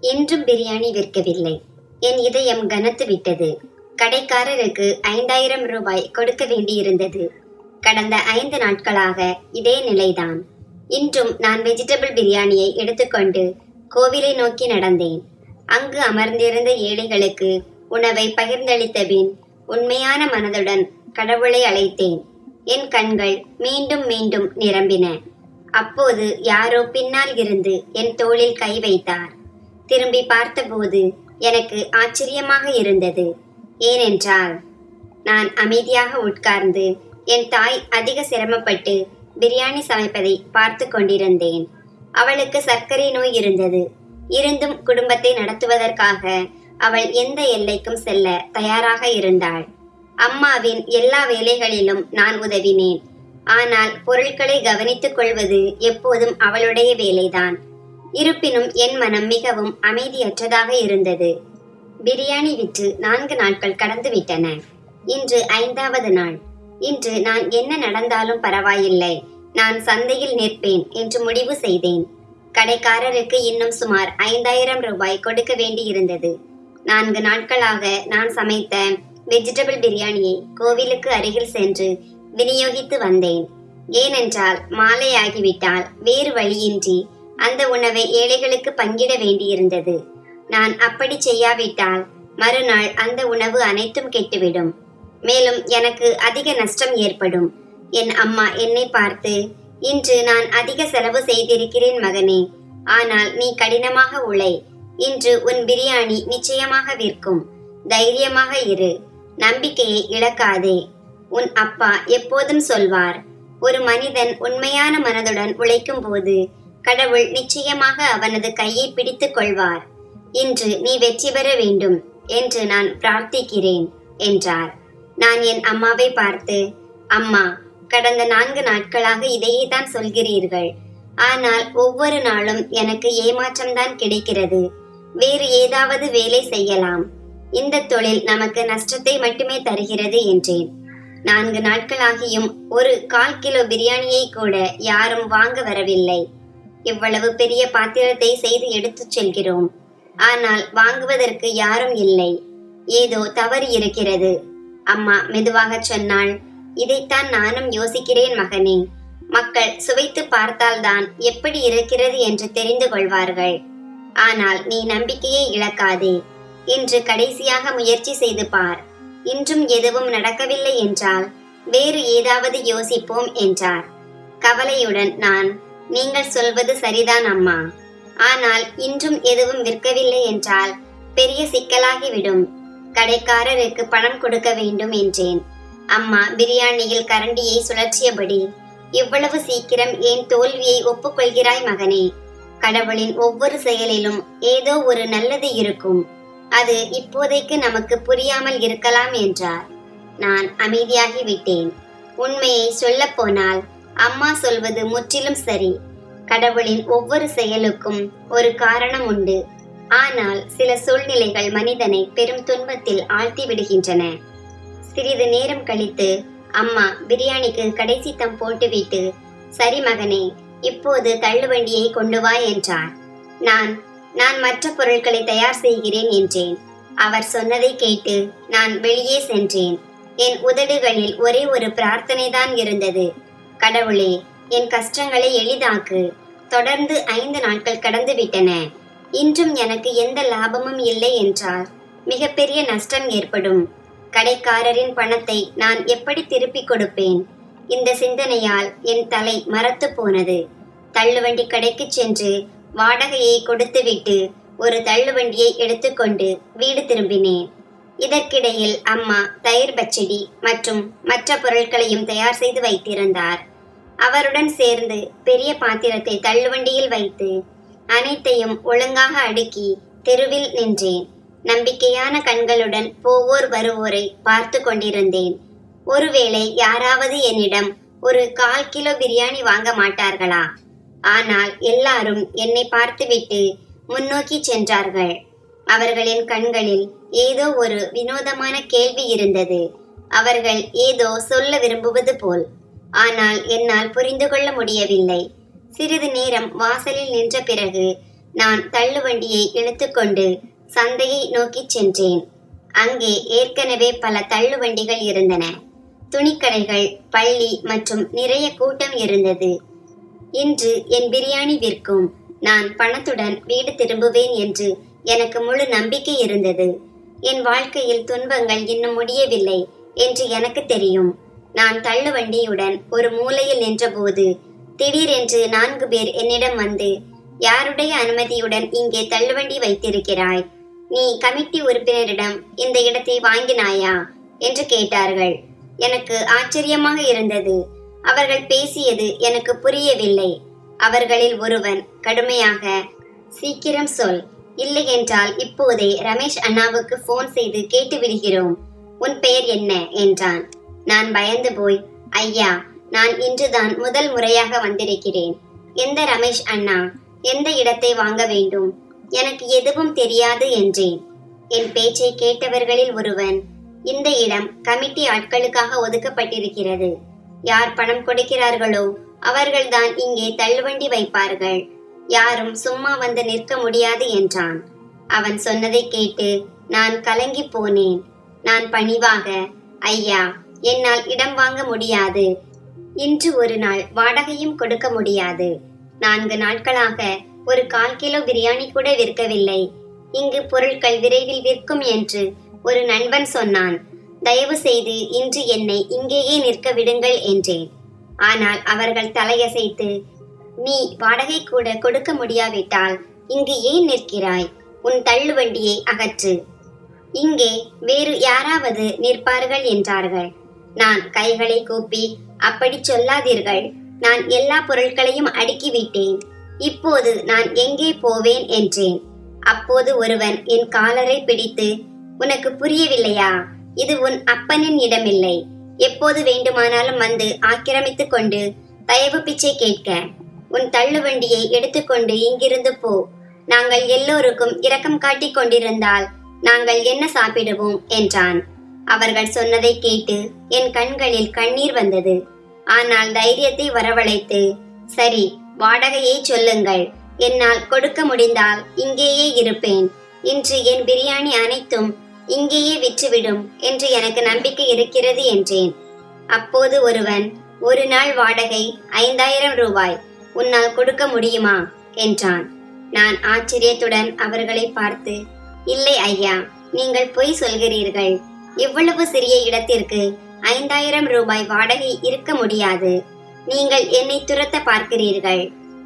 இன்றும் பிரியாணி விற்கவில்லை. என் இதயம் கனத்து விட்டது. கடைக்காரருக்கு 5000 ரூபாய் கொடுக்க வேண்டியிருந்தது. கடந்த 5 நாட்களாக இதே நிலைதான். இன்றும் நான் வெஜிடபிள் பிரியாணியை எடுத்துக்கொண்டு கோவிலை நோக்கி நடந்தேன். அங்கு அமர்ந்திருந்த ஏழைகளுக்கு உணவை பகிர்ந்தளித்த பின் உண்மையான மனதுடன் கடவுளை அழைத்தேன். என் கண்கள் மீண்டும் மீண்டும் நிரம்பின. அப்போது யாரோ பின்னால் இருந்து என் தோளில் கை வைத்தார். திரும்பி பார்த்தபோது எனக்கு ஆச்சரியமாக இருந்தது. ஏனென்றால் நான் அமைதியாக உட்கார்ந்து என் தாய் அதிக சிரமப்பட்டு பிரியாணி சமைப்பதை பார்த்து கொண்டிருந்தேன். அவளுக்கு சர்க்கரை நோய் இருந்தது. இருந்தும் குடும்பத்தை நடத்துவதற்காக அவள் எந்த எல்லைக்கும் செல்ல தயாராக இருந்தாள். அம்மாவின் எல்லா வேலைகளிலும் நான் உதவினேன். ஆனால் பொருட்களை கவனித்துக் கொள்வது எப்போதும் அவளுடைய வேலைதான். இருப்பினும் என் மனம் மிகவும் அமைதியற்றதாக இருந்தது. பிரியாணி விற்று 4 நாட்கள் கடந்து விட்டன. இன்று 5வது நாள். இன்று நான் என்ன நடந்தாலும் பரவாயில்லை, நான் சந்தையில் நிற்பேன் என்று முடிவு செய்தேன். கடைக்காரருக்கு இன்னும் சுமார் 5000 ரூபாய் கொடுக்க வேண்டியிருந்தது. 4 நாட்களாக நான் சமைத்த வெஜிடபிள் பிரியாணியை கோவிலுக்கு அருகில் சென்று விநியோகித்து வந்தேன். ஏனென்றால் மாலையாகிவிட்டால் வேறு வழியின்றி அந்த உணவை ஏழைகளுக்கு பங்கிட வேண்டியிருந்தது. நான் அப்படி செய்யாவிட்டால் மறுநாள் அந்த உணவு அனைத்தும் கெட்டுவிடும். மேலும் எனக்கு அதிக நஷ்டம் ஏற்படும். என் அம்மா என்னை பார்த்து, இன்று நான் அதிக செலவு செய்திருக்கிறேன் மகனே, ஆனால் நீ கடினமாக உழை. இன்று உன் பிரியாணி நிச்சயமாக விற்கும். தைரியமாக இரு, நம்பிக்கையை இழக்காதே. உன் அப்பா எப்போதும் சொல்வார், ஒரு மனிதன் உண்மையான மனதுடன் உழைக்கும் போது கடவுள் நிச்சயமாக அவனது கையை பிடித்துக் கொள்வார். இன்று நீ வெற்றி பெற வேண்டும் என்று நான் பிரார்த்திக்கிறேன் என்றார். நான் என் அம்மாவை பார்த்து, அம்மா, கடந்த 4 நாட்களாக இதையே தான் சொல்கிறீர்கள். ஆனால் ஒவ்வொரு நாளும் எனக்கு ஏமாற்றம்தான் கிடைக்கிறது. வேறு ஏதாவது வேலை செய்யலாம். இந்த தொழில் நமக்கு நஷ்டத்தை மட்டுமே தருகிறது என்றேன். 4 நாட்களாகியும் ஒரு 1/4 கிலோ பிரியாணியை கூட யாரும் வாங்க வரவில்லை. இவ்வளவு பெரிய பாத்திரத்தை செய்து எடுத்துச் செல்கிறோம். ஆனால் வாங்குவதற்கு யாரும் இல்லை. ஏதோ தவறு இருக்கிறது. அம்மா மெதுவாக சொன்னாள், இதைத்தான் நானும் யோசிக்கிறேன் மகனே. மக்கள் சுவைத்து பார்த்தால்தான் எப்படி இருக்கிறது என்று தெரிந்து கொள்வார்கள். ஆனால் நீ நம்பிக்கையை இழக்காதே. இன்று கடைசியாக முயற்சி செய்து பார். இன்றும் எதுவும் நடக்கவில்லை என்றால் வேறு ஏதாவது யோசிப்போம் என்றார். கவலையுடன் நான், நீங்கள் சொல்வது சரிதான் அம்மா. ஆனால் இன்றும் எதுவும் விற்கவில்லை என்றால் பெரிய சிக்கலாகிவிடும். கடைக்காரருக்கு பணம் கொடுக்க வேண்டும் என்றேன். அம்மா பிரியாணியில் கரண்டியை சுழற்றியபடி, இவ்வளவு சீக்கிரம் ஏன் தோல்வியை ஒப்புக்கொள்கிறாய் மகனே? கடவுளின் ஒவ்வொரு செயலிலும் ஏதோ ஒரு நல்லது இருக்கும். அது இப்போதைக்கு நமக்கு புரியாமல் இருக்கலாம் என்றார். நான் அமைதியாகி விட்டேன். உண்மையை சொல்ல போனால் அம்மா சொல்வது முற்றிலும் சரி. கடவுளின் ஒவ்வொரு செயலுக்கும் ஒரு காரணம் உண்டு. ஆனால் சில சூழ்நிலைகள் மனிதனை பெரும் துன்பத்தில் ஆழ்த்தி விடுகின்றன. சிறிது நேரம் கழித்து அம்மா பிரியாணிக்கு கடைசி தம் போட்டுவிட்டு, சரி மகனே, இப்போது தள்ளுவண்டியை கொண்டு வா என்றார். நான் மற்ற பொருட்களை தயார் செய்கிறேன் என்றேன். அவர் சொன்னதை கேட்டு நான் வெளியே சென்றேன். என் உதடுகளில் ஒரே ஒரு பிரார்த்தனை தான் இருந்தது. கடவுளே, என் கஷ்டங்களை எளிதாக்கு. தொடர்ந்து 5 நாட்கள் கடந்து விட்டன. இன்றும் எனக்கு எந்த லாபமும் இல்லை என்றால் மிகப்பெரிய நஷ்டம் ஏற்படும். கடைக்காரரின் பணத்தை நான் எப்படி திருப்பிக் கொடுப்பேன்? இந்த சிந்தனையால் என் தலை மரத்து போனது. தள்ளுவண்டி கடைக்கு சென்று வாடகையை கொடுத்துவிட்டு ஒரு தள்ளுவண்டியை எடுத்துக்கொண்டு வீடு திரும்பினேன். இதற்கிடையில் அம்மா தயிர் பச்சடி மற்றும் மற்ற பொருட்களையும் தயார் செய்து வைத்திருந்தார். அவருடன் சேர்ந்து பெரிய பாத்திரத்தை தள்ளுவண்டியில் வைத்து அனைத்தையும் ஒழுங்காக அடுக்கி தெருவில் நின்றேன். நம்பிக்கையான கண்களுடன் போவோர் வருவோரை பார்த்து கொண்டிருந்தேன். ஒருவேளை யாராவது என்னிடம் ஒரு 1/4 கிலோ பிரியாணி வாங்க மாட்டார்களா? ஆனால் எல்லாரும் என்னை பார்த்துவிட்டு முன்னோக்கி சென்றார்கள். அவர்களின் கண்களில் ஏதோ ஒரு வினோதமான கேள்வி இருந்தது. அவர்கள் ஏதோ சொல்ல விரும்புவது போல். ஆனால் என்னால் புரிந்து கொள்ள முடியவில்லை. சிறிது நேரம் வாசலில் நின்ற பிறகு நான் தள்ளுவண்டியை இழுத்துக்கொண்டு சந்தையை நோக்கிச் சென்றேன். அங்கே ஏற்கனவே பல தள்ளுவண்டிகள் இருந்தன. துணிக்கடைகள், பள்ளி மற்றும் நிறைய கூட்டம் இருந்தது. இன்று என் பிரியாணி விற்கும். நான் பணத்துடன் வீடு திரும்புவேன் என்று எனக்கு முழு நம்பிக்கை இருந்தது. என் வாழ்க்கையில் துன்பங்கள் இன்னும் முடியவில்லை என்று எனக்கு தெரியும். நான் தள்ளுவண்டியுடன் ஒரு மூலையில் நின்றபோது திடீரென்று 4 பேர் என்னிடம் வந்து, யாருடைய அனுமதியுடன் இங்கே தள்ளுவண்டி வைத்திருக்கிறாய்? நீ கமிட்டி உறுப்பினரிடம் இந்த இடத்தை வாங்கினாயா என்று கேட்டார்கள். எனக்கு ஆச்சரியமாக இருந்தது. அவர்கள் பேசியது எனக்கு புரியவில்லை. அவர்களில் ஒருவன் கடுமையாக, சீக்கிரம் சொல், இல்லையென்றால் இப்போதே ரமேஷ் அண்ணாவுக்கு போன் செய்து கேட்டு விடுகிறோம். உன் பெயர் என்ன என்றான். நான் பயந்து போய், ஐயா, நான் இன்றுதான் முதல் முறையாக வந்திருக்கிறேன். எந்த ரமேஷ் அண்ணா? எந்த இடத்தை வாங்க வேண்டும்? எனக்கு எதுவும் தெரியாது என்றேன். என் பேச்சை கேட்டவர்களில் ஒருவன், இந்த இடம் கமிட்டி ஆட்களுக்காக ஒதுக்கப்பட்டிருக்கிறது. யார் பணம் கொடுக்கிறார்களோ அவர்கள்தான் இங்கே தள்ளுவண்டி வைப்பார்கள். யாரும் சும்மா வந்து நிற்க முடியாது என்றான். அவன் சொன்னதை கேட்டு நான் கலங்கி போனேன். நான் பணிவாக, ஐயா, என்னால் இடம் வாங்க முடியாது. இன்று ஒரு நாள் வாடகையும் கொடுக்க முடியாது. 4 நாட்களாக ஒரு 1/4 கிலோ பிரியாணி கூட விற்கவில்லை. இங்கு பொருட்கள் விரைவில் விற்கும் என்று ஒரு நண்பன் சொன்னான். தயவு செய்து இன்று என்னை இங்கேயே நிற்க விடுங்கள் என்றேன். ஆனால் அவர்கள் தலையசைத்து, நீ வாடகை கூட கொடுக்க முடியாவிட்டால் இங்கு ஏன் நிற்கிறாய்? உன் தள்ளுவண்டியை அகற்று. இங்கே வேறு யாராவது நிற்பார்கள் என்றார்கள். நான் கைகளை கூப்பி, அப்படி சொல்லாதீர்கள். நான் எல்லா பொருட்களையும் அடுக்கிவிட்டேன். இப்போது நான் எங்கே போவேன் என்றேன். அப்போது ஒருவன் என் காலரை பிடித்து, உனக்கு புரியவில்லையா? இது உன் அப்பனின் இடமில்லை. எப்போது வேண்டுமானாலும் வந்து ஆக்கிரமித்துக் கொண்டு தயவு பிச்சை கேட்க. உன் தள்ளுவண்டியை எடுத்துக்கொண்டு இங்கிருந்து போ. நாங்கள் எல்லோருக்கும் இரக்கம் காட்டிக் கொண்டிருந்தால் நாங்கள் என்ன சாப்பிடுவோம் என்றான். அவர்கள் சொன்னதை கேட்டு என் கண்களில் கண்ணீர் வந்தது. ஆனால் தைரியத்தை வரவழைத்து, சரி, வாடகையை சொல்லுங்கள். என்னால் கொடுக்க முடிந்தால் இங்கேயே இருப்பேன். இன்று என் பிரியாணி அனைத்தும் இங்கேயே விற்றுவிடும் என்று எனக்கு நம்பிக்கை இருக்கிறது என்றேன். அப்போது ஒருவன், ஒரு நாள் வாடகை 5000 ரூபாய். உன்னால் கொடுக்க முடியுமா என்றான். நான் ஆச்சரியத்துடன் அவர்களை பார்த்து, இல்லை ஐயா, நீங்கள் பொய் சொல்கிறீர்கள். இவ்வளவு சிறிய இடத்திற்கு 5000 ரூபாய் வாடகை இருக்க முடியாது. நீங்கள் என்னை துரத்த பார்க்கிறீர்கள்.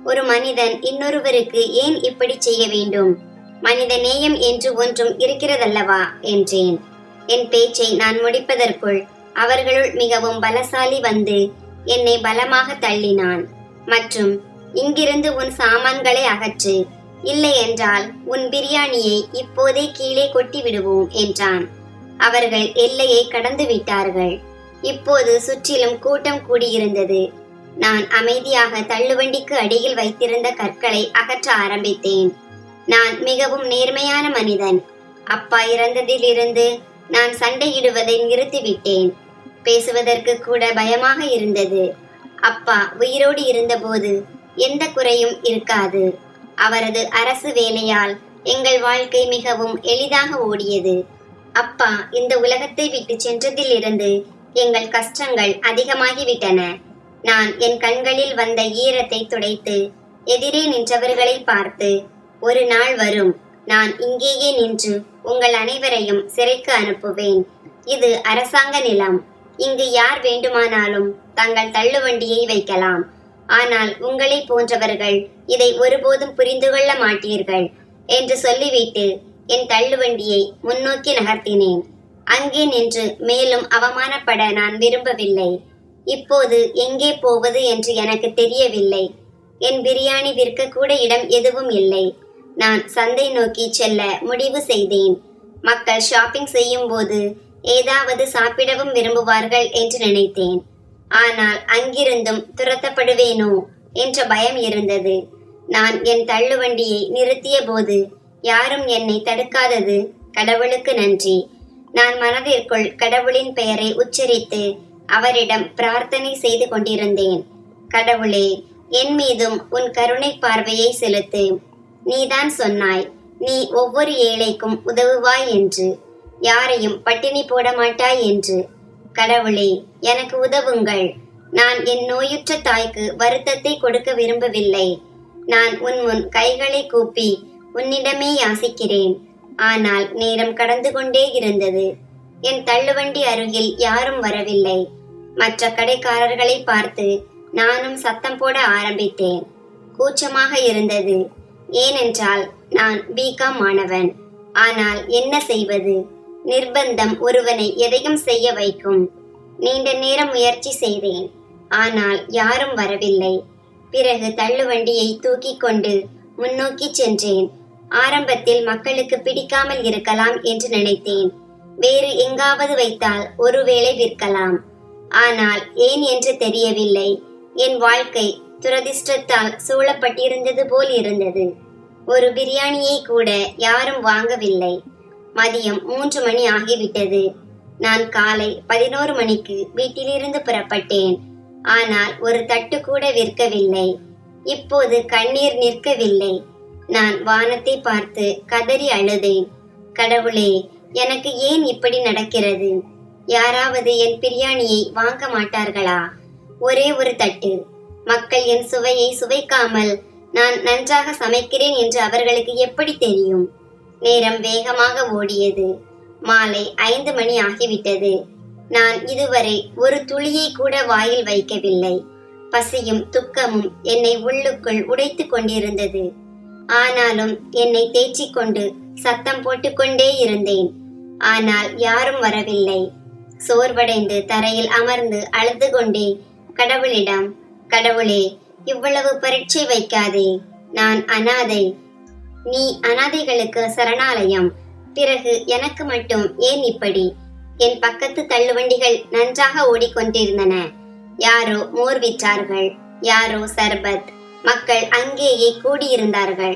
ஒரு மனிதன் இன்னொருவருக்கு ஏன் இப்படி செய்ய வேண்டும்? மனித நேயம் என்று ஒன்றும் இருக்கிறதல்லவா என்றேன். என் பேச்சை நான் முடிப்பதற்குள் அவர்களுள் மிகவும் பலசாலி வந்து என்னை பலமாக தள்ளினான். மற்றும், இங்கிருந்து உன் சாமான்களை அகற்று, இல்லை என்றால் உன் பிரியாணியை இப்போதே கீழே கொட்டி விடுவோம் என்றான். அவர்கள் எல்லையை கடந்து விட்டார்கள். இப்போது சுற்றிலும் கூட்டம் கூடியிருந்தது. நான் அமைதியாக தள்ளுவண்டிக்கு அடியில் வைத்திருந்த கற்களை அகற்ற ஆரம்பித்தேன். நான் மிகவும் நேர்மையான மனிதன். அப்பா இறந்ததிலிருந்து நான் சண்டையிடுவதை நிறுத்திவிட்டேன். பேசுவதற்கு கூட பயமாக இருந்தது. அப்பா உயிரோடு இருந்தபோது எந்த குறையும் இருக்காது. அவரது அரசு வேலையால் எங்கள் வாழ்க்கை மிகவும் எளிதாக ஓடியது. அப்பா இந்த உலகத்தை விட்டு சென்றதிலிருந்து எங்கள் கஷ்டங்கள் அதிகமாகிவிட்டன. நான் என் கண்களில் வந்த ஈரத்தை துடைத்து எதிரே நின்றவர்களை பார்த்து, ஒரு நாள் வரும், நான் இங்கேயே நின்று உங்கள் அனைவரையும் சிறைக்கு அனுப்புவேன். இது அரசாங்க நிலம். இங்கு யார் வேண்டுமானாலும் தங்கள் தள்ளுவண்டியை வைக்கலாம். ஆனால் உங்களை போன்றவர்கள் இதை ஒருபோதும் புரிந்து கொள்ள மாட்டீர்கள் என்று சொல்லிவிட்டு என் தள்ளுவண்டியை முன்னோக்கி நகர்த்தினேன். அங்கே நின்று மேலும் அவமானப்பட நான் விரும்பவில்லை. இப்போது எங்கே போவது என்று எனக்கு தெரியவில்லை. என் பிரியாணி விற்க கூட இடம் எதுவும் இல்லை. நான் சந்தை நோக்கி செல்ல முடிவு செய்தேன். மக்கள் ஷாப்பிங் செய்யும் போது ஏதாவது சாப்பிடவும் விரும்புவார்கள் என்று நினைத்தேன். ஆனால் அங்கிருந்தும் துரத்தப்படுவேனோ என்ற பயம் இருந்தது. நான் என் தள்ளுவண்டியை நிறுத்திய போது யாரும் என்னை தடுக்காதது கடவுளுக்கு நன்றி. நான் மனதிற்குள் கடவுளின் பெயரை உச்சரித்து அவரிடம் பிரார்த்தனை செய்து கொண்டிருந்தேன். கடவுளே, என் மீதும் உன் கருணை பார்வையை செலுத்து. நீதான் சொன்னாய், நீ ஒவ்வொரு ஏழைக்கும் உதவுவாய் என்று, யாரையும் பட்டினி போட மாட்டாய் என்று. கடவுளே, எனக்கு உதவுங்கள். நான் என் நோயுற்ற தாய்க்கு வருத்தத்தை கொடுக்க விரும்பவில்லை. நான் உன் முன் கைகளை கூப்பி உன்னிடமே யாசிக்கிறேன். ஆனால் நேரம் கடந்து கொண்டே இருந்தது. என் தள்ளுவண்டி அருகில் யாரும் வரவில்லை. மற்ற கடைக்காரர்களை பார்த்து நானும் சத்தம் போட ஆரம்பித்தேன். கூச்சமாக இருந்தது. ஏனென்றால் நான் பிகாம் மாணவன். ஆனால் என்ன செய்வது? நிர்பந்தம் ஒருவனை எதையும் செய்ய வைக்கும். நீண்ட நேரம் முயற்சி செய்தேன். ஆனால் யாரும் வரவில்லை. பிறகு தள்ளுவண்டியை தூக்கி கொண்டு முன்னோக்கி சென்றேன். ஆரம்பத்தில் மக்களுக்கு பிடிக்காமல் இருக்கலாம் என்று நினைத்தேன். வேறு எங்காவது வைத்தால் ஒருவேளை விற்கலாம். ஆனால் ஏன் என்று தெரியவில்லை. என் வாழ்க்கை துரதிர்ஷ்டத்தால் சூழப்பட்டிருந்தது போல் இருந்தது. ஒரு பிரியாணியை கூட யாரும் வாங்கவில்லை. மதியம் 3 மணி ஆகிவிட்டது. நான் காலை 11 மணிக்கு வீட்டிலிருந்து புறப்பட்டேன். ஆனால் ஒரு தட்டு கூட விற்கவில்லை. இப்போது கண்ணீர் நிற்கவில்லை. நான் வானத்தை பார்த்து கதறி அழுதேன். கடவுளே, எனக்கு ஏன் இப்படி நடக்கிறது? யாராவது என் பிரியாணியை வாங்க மாட்டார்களா? ஒரே ஒரு தட்டு. மக்கள் என் சுவையை சுவைக்காமல் நான் நன்றாக சமைக்கிறேன் என்று அவர்களுக்கு எப்படி தெரியும்? நேரம் வேகமாக ஓடியது. மாலை 5 மணி ஆகிவிட்டது. நான் இதுவரை ஒரு துளியை கூட வாயில் வைக்கவில்லை. பசியும் துக்கமும் என்னை உள்ளுக்குள் உடைத்து கொண்டிருந்தது. ஆனாலும் என்னை தேற்றிக்கொண்டு சத்தம் போட்டுக்கொண்டே இருந்தேன். ஆனால் யாரும் வரவில்லை. சோர்வடைந்து தரையில் அமர்ந்து அழுது கொண்டே கடவுளிடம், கடவுளே, இவ்வளவு பரீட்சை வைக்காதே. நான் அனாதை. நீ அனாதைகளுக்கு சரணாலயம். பிறகு எனக்கு மட்டும் ஏன் இப்படி? என் பக்கத்து தள்ளுவண்டிகள் நன்றாக ஓடிக்கொண்டிருந்தன. யாரோ மோர் விற்றார்கள், யாரோ சர்பத். மக்கள் அங்கேயே கூடியிருந்தார்கள்.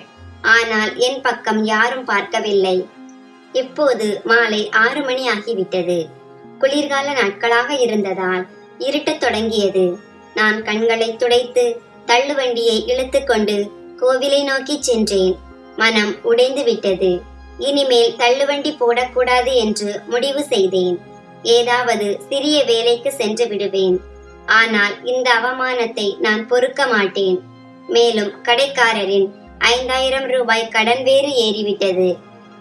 ஆனால் என் பக்கம் யாரும் பார்க்கவில்லை. இப்போது மாலை 6 மணி ஆகிவிட்டது. குளிர்கால நாட்களாக இருந்ததால் இருட்டத் தொடங்கியது. நான் கண்களை துடைத்து தள்ளுவண்டியை இழுத்துக்கொண்டு கோவிலை நோக்கி சென்றேன். மனம் உடைந்து விட்டது. இனிமேல் தள்ளுவண்டி போடக்கூடாது என்று முடிவு செய்தேன். ஏதாவது சிறிய வேலைக்கு சென்று விடுவேன். ஆனால் இந்த அவமானத்தை நான் பொறுக்க மாட்டேன். மேலும் கடைக்காரரின் 5000 ரூபாய் கடன் வேறு ஏறிவிட்டது.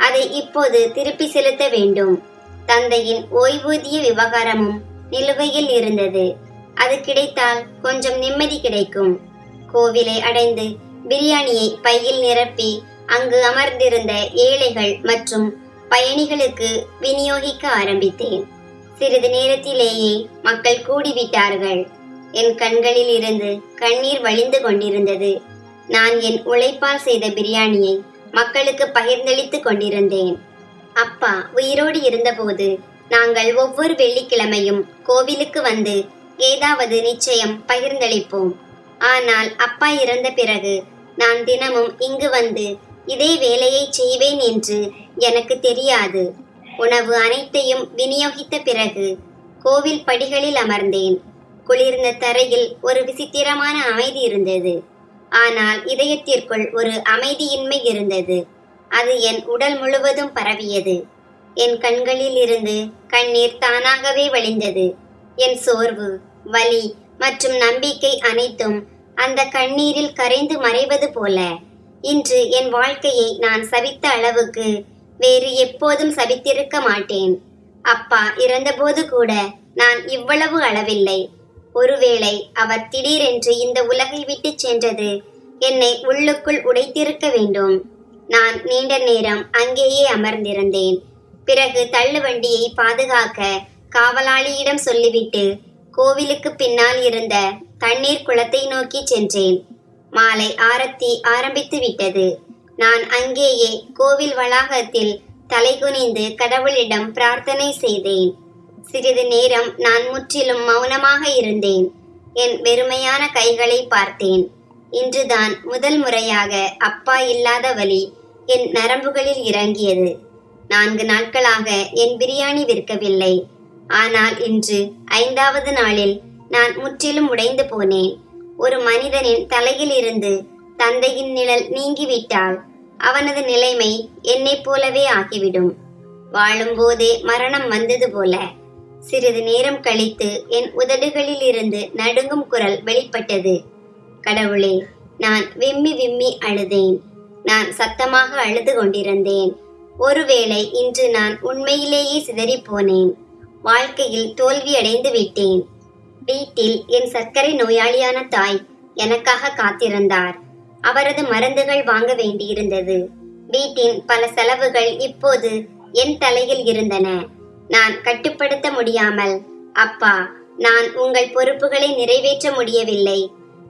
அதை இப்போது திருப்பி செலுத்த வேண்டும். தந்தையின் ஓய்வூதிய விவகாரமும் நிலுவையில் இருந்தது. அது கிடைத்தால் கொஞ்சம் நிம்மதி கிடைக்கும். கோவிலை அடைந்து பிரியாணியை பையில் நிரப்பி அங்கு அமர்ந்திருந்த ஏழைகள் மற்றும் பயணிகளுக்கு விநியோகிக்க ஆரம்பித்தேன். சிறிது நேரத்திலேயே மக்கள் கூடிவிட்டார்கள். என் கண்களில் இருந்து கண்ணீர் வழிந்து கொண்டிருந்தது. நான் என் உழைப்பால் செய்த பிரியாணியை மக்களுக்கு பகிர்ந்தளித்துக் கொண்டிருந்தேன். அப்பா உயிரோடு இருந்தபோது நாங்கள் ஒவ்வொரு வெள்ளிக்கிழமையும் கோவிலுக்கு வந்து ஏதாவது நிச்சயம் பகிர்ந்தளிப்போம். ஆனால் அப்பா இறந்த பிறகு நான் தினமும் இங்கு வந்து இதே வேலையை செய்வேன் என்று எனக்கு தெரியாது. உணவு அனைத்தையும் விநியோகித்த பிறகு கோவில் படிகளில் அமர்ந்தேன். குளிர்ந்த தரையில் ஒரு விசித்திரமான அமைதி இருந்தது. ஆனால் இதயத்திற்குள் ஒரு அமைதியின்மை இருந்தது. அது என் உடல் முழுவதும் பரவியது. என் கண்களில் இருந்து கண்ணீர் தானாகவே வழிந்தது. என் சோர்வு, வலி மற்றும் நம்பிக்கை அனைத்தும் அந்த கண்ணீரில் கரைந்து மறைவது போல. இன்று என் வாழ்க்கையை நான் சபித்த அளவுக்கு வேறு எப்போதும் சபித்திருக்க மாட்டேன். அப்பா இறந்தபோது கூட நான் இவ்வளவு அளவில்லை. ஒருவேளை அவர் திடீரென்று இந்த உலகை விட்டு சென்றது என்னை உள்ளுக்குள் உடைத்திருக்க வேண்டும். நான் நீண்ட நேரம் அங்கேயே அமர்ந்திருந்தேன். பிறகு தள்ளுவண்டியை பாதுகாக்க காவலாளியிடம் சொல்லிவிட்டு கோவிலுக்கு பின்னால் இருந்த தண்ணீர் குளத்தை நோக்கி சென்றேன். மாலை ஆரத்தி ஆரம்பித்து விட்டது. நான் அங்கேயே கோவில் வளாகத்தில் தலைகுனிந்து கடவுளிடம் பிரார்த்தனை செய்தேன். சிறிது நேரம் நான் முற்றிலும் மௌனமாக இருந்தேன். என் வெறுமையான கைகளை பார்த்தேன். இன்றுதான் முதல் முறையாக அப்பா இல்லாத வலி என் நரம்புகளில் இறங்கியது. 4 நாட்களாக என் பிரியாணி விற்கவில்லை. ஆனால் இன்று 5வது நாளில் நான் முற்றிலும் உடைந்து போனேன். ஒரு மனிதனின் தலையில் இருந்து தந்தையின் நிழல் நீங்கிவிட்டால் அவனது நிலைமை என்னைப் போலவே ஆகிவிடும். வாழும்போதே மரணம் வந்தது போல. சிறிது நேரம் கழித்து என் உதடுகளில் இருந்து நடுங்கும் குரல் வெளிப்பட்டது. கடவுளே, நான் விம்மி விம்மி அழுதேன். நான் சத்தமாக அழுது கொண்டிருந்தேன். ஒருவேளை இன்று நான் உண்மையிலேயே சிதறிப்போனேன். வாழ்க்கையில் தோல்வியடைந்து விட்டேன். வீட்டில் என் சர்க்கரை நோயாளியான தாய் எனக்காக காத்திருந்தார். அவரது மருந்துகள் வாங்க வேண்டியிருந்தது. வீட்டின் பல செலவுகள் இப்போது என் தலையில் இருந்தன. நான் கட்டுப்படுத்த முடியாமல், அப்பா, நான் உங்கள் பொறுப்புகளை நிறைவேற்ற முடியவில்லை.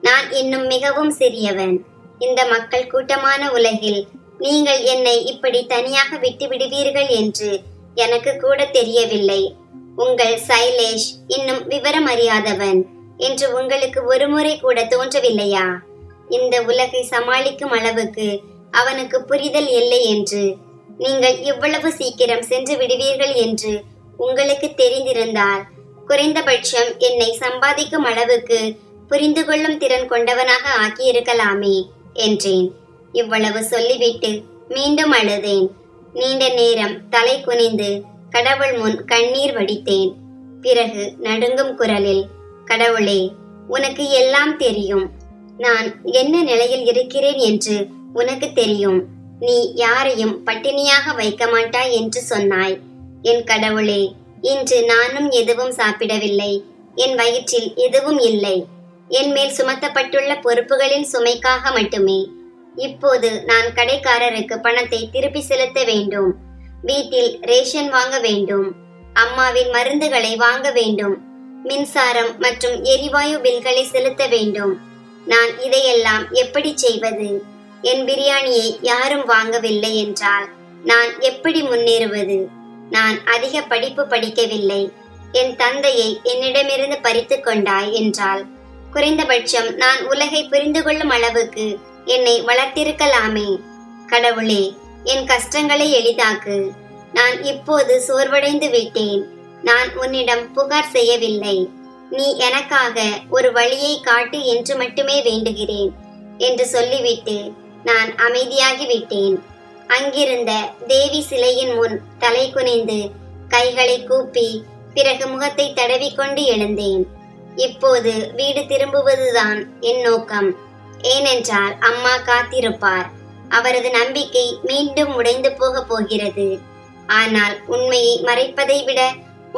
நான் இன்னும் மிகவும் சிறியவன். இந்த மக்கள் கூட்டமான உலகில் நீங்கள் என்னை இப்படி தனியாக விட்டு விடுவீர்கள் என்று எனக்கு கூட தெரியவில்லை. உங்கள் சைலேஷ் இன்னும் விவரம் அறியாதவன் என்று உங்களுக்கு ஒருமுறை கூட தோன்றவில்லையா? இந்த உலகை சமாளிக்கும் அளவுக்கு அவனுக்கு புரிதல் இல்லை என்று, நீங்கள் இவ்வளவு சீக்கிரம் சென்று விடுவீர்கள் என்று உங்களுக்கு தெரிந்திருந்தால் குறைந்தபட்சம் என்னை சம்பாதிக்கும் அளவுக்கு புரிந்து கொள்ளும் திறன் கொண்டவனாக ஆக்கியிருக்கலாமே என்றேன். இவ்வளவு சொல்லிவிட்டு மீண்டும் அழுதேன். நீண்ட நேரம் தலை குனிந்து கடவுள் முன் கண்ணீர் வடித்தேன். பிறகு நடுங்கும் குரலில், கடவுளே, உனக்கு எல்லாம் தெரியும். நான் என்ன நிலையில் இருக்கிறேன் என்று உனக்கு தெரியும். நீ யாரையும் பட்டினியாக வைக்க மாட்டாய் என்று சொன்னாய். என் கடவுளே, இன்று நானும் எதுவும் சாப்பிடவில்லை. என் வயிற்றில் எதுவும் இல்லை. என் மேல் சுமத்தப்பட்டுள்ள பொறுப்புகளின் சுமைக்காக மட்டுமே. இப்போது நான் கடைக்காரருக்கு பணத்தை திருப்பி செலுத்த வேண்டும். வீட்டில் ரேஷன் வாங்க வேண்டும். அம்மாவின் மருந்துகளை வாங்க வேண்டும். மின்சாரம் மற்றும் எரிவாயு பில்களை செலுத்த வேண்டும். நான் இதையெல்லாம் எப்படி செய்வது? என் பிரியாணியை யாரும் வாங்கவில்லை என்றால் நான் எப்படி முன்னேறுவது? நான் அதிக படிப்பு படிக்கவில்லை. என் தந்தையை என்னிடமிருந்து பறித்து கொண்டாய் என்றால் குறைந்தபட்சம் நான் உலகை புரிந்து கொள்ளும் அளவுக்கு என்னை வளர்த்திருக்கலாமே. கடவுளே, என் கஷ்டங்களை எளிதாக்கு. நான் இப்போது சோர்வடைந்து விட்டேன். நான் உன்னிடம் புகார் செய்யவில்லை. நீ எனக்காக ஒரு வழியை காட்டு என்று மட்டுமே வேண்டுகிறேன் என்று சொல்லிவிட்டு நான் அமைதியாகி விட்டேன். அங்கிருந்த தேவி சிலையின் முன் தலை குனிந்து கைகளை கூப்பி பிறகு முகத்தை தடவிக்கொண்டு எழுந்தேன். இப்போது வீடு திரும்புவதுதான் என் நோக்கம். ஏனென்றால் அம்மா காத்திருப்பார். அவரது நம்பிக்கை மீண்டும் உடைந்து போக போகிறது. ஆனால் உண்மையை மறைப்பதை விட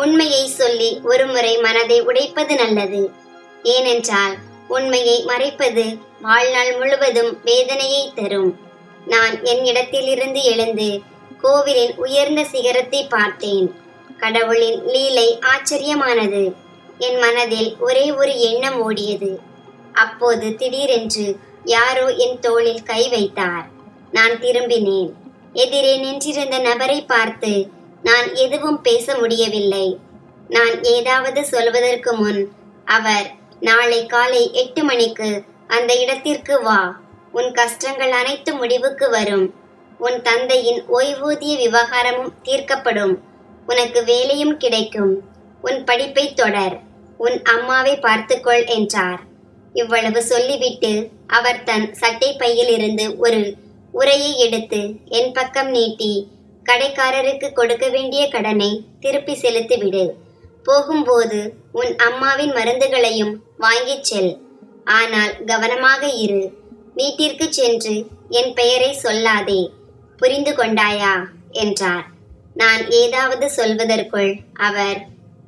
உண்மையை சொல்லி ஒருமுறை மனதை உடைப்பது நல்லது. ஏனென்றால் உண்மையை மறைப்பது வாழ்நாள் முழுவதும் வேதனையை தரும். நான் என் இடத்திலிருந்து எழுந்து கோவிலின் உயர்ந்த சிகரத்தை பார்த்தேன். கடவுளின் லீலை ஆச்சரியமானது. என் மனதில் ஒரே ஒரு எண்ணம் ஓடியது. அப்போது திடீரென்று யாரோ என் தோளில் கை வைத்தார். நான் திரும்பினேன். எதிரே நின்றிருந்த நபரை பார்த்து நான் எதுவும் பேச முடியவில்லை. நான் ஏதாவது சொல்வதற்கு முன் அவர், நாளை காலை 8 மணிக்கு அந்த இடத்திற்கு வா. உன் கஷ்டங்கள் அனைத்து முடிவுக்கு வரும். உன் தந்தையின் ஓய்வூதிய விவகாரமும் தீர்க்கப்படும். உனக்கு வேலையும் கிடைக்கும். உன் படிப்பை தொடர். உன் அம்மாவை பார்த்துக்கொள் என்றார். இவ்வளவு சொல்லிவிட்டு அவர் தன் சட்டை பையில் இருந்து ஒரு உரையை எடுத்து என் பக்கம் நீட்டி, கடைக்காரருக்கு கொடுக்க வேண்டிய கடனை திருப்பி செலுத்திவிடு. போகும்போது உன் அம்மாவின் மருந்துகளையும் வாங்கிச் செல். ஆனால் கவனமாக இரு. வீட்டிற்கு சென்று என் பெயரை சொல்லாதே. புரிந்து கொண்டாயா என்றார். நான் ஏதாவது சொல்வதற்குள் அவர்,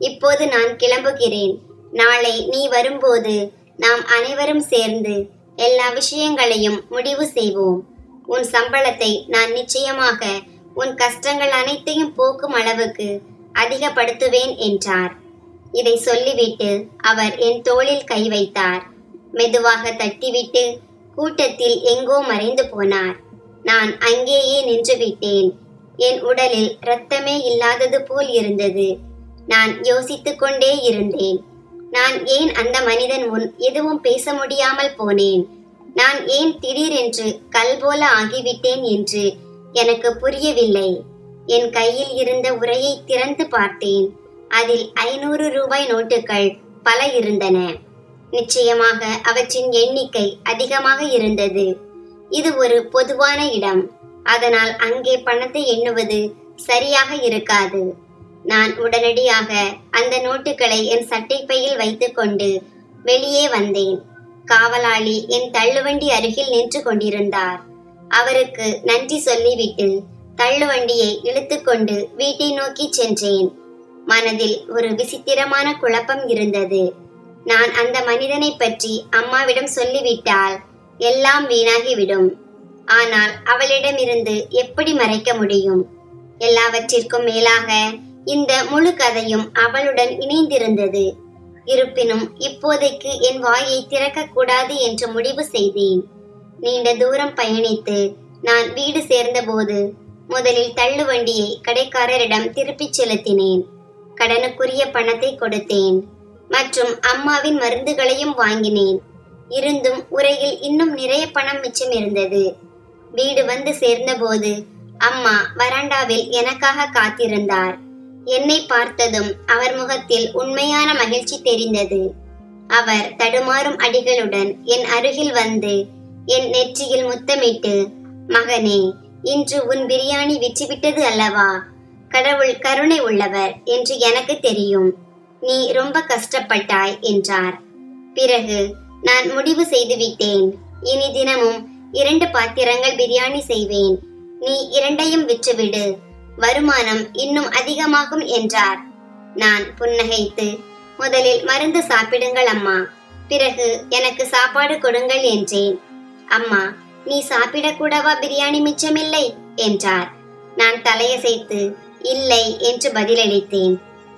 இப்போது நான் கிளம்புகிறேன். நாளை நீ வரும்போது நாம் அனைவரும் சேர்ந்து எல்லா விஷயங்களையும் முடிவு செய்வோம். உன் சம்பளத்தை நான் நிச்சயமாக உன் கஷ்டங்கள் அனைத்தையும் போக்கும் அளவுக்கு அதிகப்படுத்துவேன் என்றார். இதை சொல்லிவிட்டு அவர் என் தோளில் கை வைத்தார். மெதுவாக தட்டிவிட்டு கூட்டத்தில் எங்கோ மறைந்து போனார். நான் அங்கேயே நின்றுவிட்டேன். என் உடலில் இரத்தமே இல்லாதது போல் இருந்தது. நான் யோசித்துக் கொண்டே இருந்தேன். நான் ஏன் அந்த மனிதன் முன் எதுவும் பேச முடியாமல் போனேன்? நான் ஏன் திடீரென்று கல் போல ஆகிவிட்டேன் என்று எனக்கு புரியவில்லை. என் கையில் இருந்த உரையை திறந்து பார்த்தேன். அதில் 500 ரூபாய் நோட்டுகள் பல இருந்தன. நிச்சயமாக அவற்றின் எண்ணிக்கை அதிகமாக இருந்தது. இது ஒரு பொதுவான இடம். அதனால் அங்கே பணத்தை எண்ணுவது சரியாக இருக்காது. நான் உடனடியாக அந்த நோட்டுகளை என் சட்டை பையில் வைத்துக்கொண்டு வெளியே வந்தேன். காவலாளி என் தள்ளுவண்டி அருகில் நின்று கொண்டிருந்தார். அவருக்கு நன்றி சொல்லிவிட்டு தள்ளுவண்டியை இழுத்துக்கொண்டு வீட்டை நோக்கி சென்றேன். மனதில் ஒரு விசித்திரமான குழப்பம் இருந்தது. நான் அந்த மனிதனை பற்றி அம்மாவிடம் சொல்லிவிட்டால் எல்லாம் வீணாகிவிடும். ஆனால் அவளிடமிருந்து எப்படி மறைக்க முடியும்? எல்லாவற்றிற்கும் மேலாக இந்த முழு கதையும் அவளுடன் இணைந்திருந்தது. இருப்பினும் இப்போதைக்கு என் வாயை திறக்கக்கூடாது என்று முடிவு செய்தேன். நீண்ட தூரம் பயணித்து நான் வீடு சேர்ந்தபோது முதலில் தள்ளுவண்டியை கடைக்காரரிடம் திருப்பிச் செலுத்தினேன். கடனுக்குரிய பணத்தை கொடுத்தேன் மற்றும் அம்மாவின் மருந்துகளையும் வாங்கினேன். இருந்தும் உரையில் இன்னும் நிறைய பணம் மிச்சம் இருந்தது. வீடு வந்து சேர்ந்தபோது அம்மா வராண்டாவில் எனக்காக காத்திருந்தார். என்னை பார்த்ததும் அவர் முகத்தில் உண்மையான மகிழ்ச்சி தெரிந்தது. அவர் தடுமாறும் அடிகளுடன் என் அருகில் வந்து என் நெற்றியில் முத்தமிட்டு, மகனே, இன்று உன் பிரியாணி விற்றுவிட்டது அல்லவா? கடவுள் கருணை உள்ளவர் என்று எனக்கு தெரியும். நீ ரொம்ப கஷ்டப்பட்டாய் என்றார். பிறகு நான் முடிவு செய்துவிட்டேன். இனி தினமும் 2 பாத்திரங்கள் பிரியாணி செய்வேன். நீ 2ஐயும் விற்றுவிடு. வருமானம் இன்னும் அதிகமாகும் என்றார். நான் புன்னகைத்து, முதலில் மருந்து சாப்பிடுங்கள் அம்மா, பிறகு எனக்கு சாப்பாடு கொடுங்கள் என்றேன். அம்மா, நீ சாப்பிடக்கூடவா பிரியாணி மிச்சமில்லை என்றார். நான் தலையசைத்து இல்லை என்று பதிலளித்தேன்.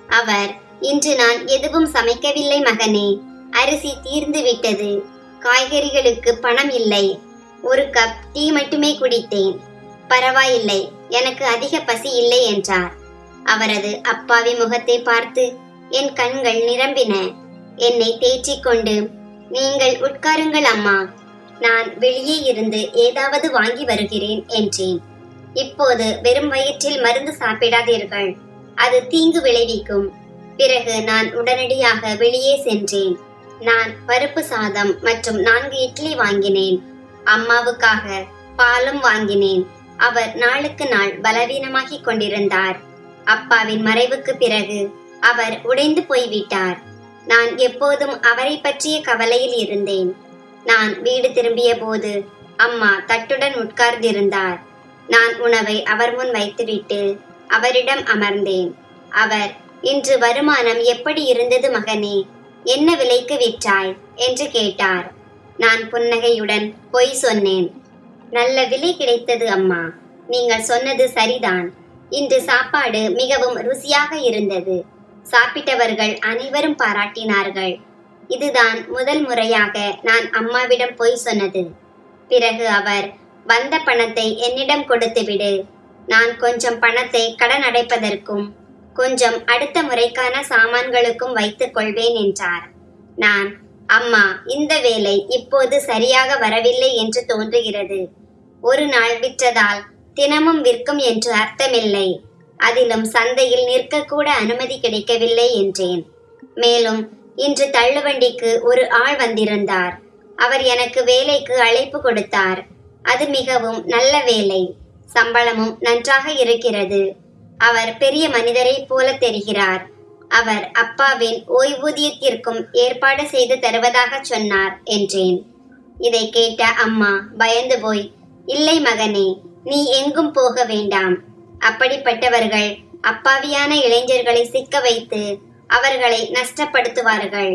அவர், இன்று நான் எதுவும் சமைக்கவில்லை மகனே. அரிசி தீர்ந்து விட்டது. காய்கறிகளுக்கு பணம் இல்லை. 1 கப் டீ மட்டுமே குடித்தேன். பரவாயில்லை, எனக்கு அதிக பசி இல்லை என்றார். அவரது அப்பாவி முகத்தை பார்த்து என் கண்கள் நிரம்பின. என்னை தேற்றிக் கொண்டு, நீங்கள் உட்காருங்கள் அம்மா, நான் வெளியே இருந்து ஏதாவது வாங்கி வருகிறேன் என்றேன். இப்போது வெறும் வயிற்றில் மருந்து சாப்பிடாதீர்கள், அது தீங்கு விளைவிக்கும். பிறகு நான் உடனடியாக வெளியே சென்றேன். நான் பருப்பு சாதம் மற்றும் 4 இட்லி வாங்கினேன். அம்மாவுக்காக பாலும் வாங்கினேன். அவர் நாளுக்கு நாள் பலவீனமாகிக் கொண்டிருந்தார். அப்பாவின் மறைவுக்கு பிறகு அவர் உடைந்து போய்விட்டார். நான் எப்போதும் அவரை பற்றிய கவலையில் இருந்தேன். நான் வீடு திரும்பிய போது அம்மா தட்டுடன் உட்கார்ந்திருந்தார். நான் உணவை அவர் முன் வைத்துவிட்டு அவரிடம் அமர்ந்தேன். அவர், இன்று வருமானம் எப்படி இருந்தது மகனே? என்ன விலைக்கு விற்றாய் என்று கேட்டார். நான் புன்னகையுடன் பொய் சொன்னேன். நல்ல விலை கிடைத்தது அம்மா, நீங்கள் சொன்னது சரிதான். இன்று சாப்பாடு மிகவும் ருசியாக இருந்தது. சாப்பிட்டவர்கள் அனைவரும் பாராட்டினார்கள். இதுதான் முதல் முறையாக நான் அம்மாவிடம் பொய் சொன்னது. பிறகு அவர், வந்த பணத்தை என்னிடம் கொடுத்துவிடு. நான் கொஞ்சம் பணத்தை கடன் அடைப்பதற்கும் கொஞ்சம் அடுத்த முறைக்கான சாமான்களுக்கும் வைத்துக் கொள்வேன் என்றார். நான், அம்மா, இந்த வேலை இப்போது சரியாக வரவில்லை என்று தோன்றுகிறது. 1 நாள் விற்றதால் தினமும் விற்கும் என்று அர்த்தமில்லை. அதிலும் சந்தையில் நிற்கக்கூட அனுமதி கிடைக்கவில்லை என்றேன். மேலும் இன்று தள்ளுவண்டிக்கு ஒரு ஆள் வந்திருந்தார். அவர் எனக்கு வேலைக்கு அழைப்பு கொடுத்தார். அது மிகவும் நல்ல வேலை. சம்பளமும் நன்றாக இருக்கிறது. அவர் பெரிய மனிதரை போல தெரிகிறார். அவர் அப்பாவின் ஓய்வூதியத்திற்கும் ஏற்பாடு செய்து தருவதாக சொன்னார் என்றேன். இதை கேட்ட அம்மா பயந்து போய், இல்லை மகனே, நீ எங்கும் போக வேண்டாம். அப்படிப்பட்டவர்கள் அப்பாவியான இளைஞர்களை சிக்க வைத்து அவர்களை நஷ்டப்படுத்துவார்கள்.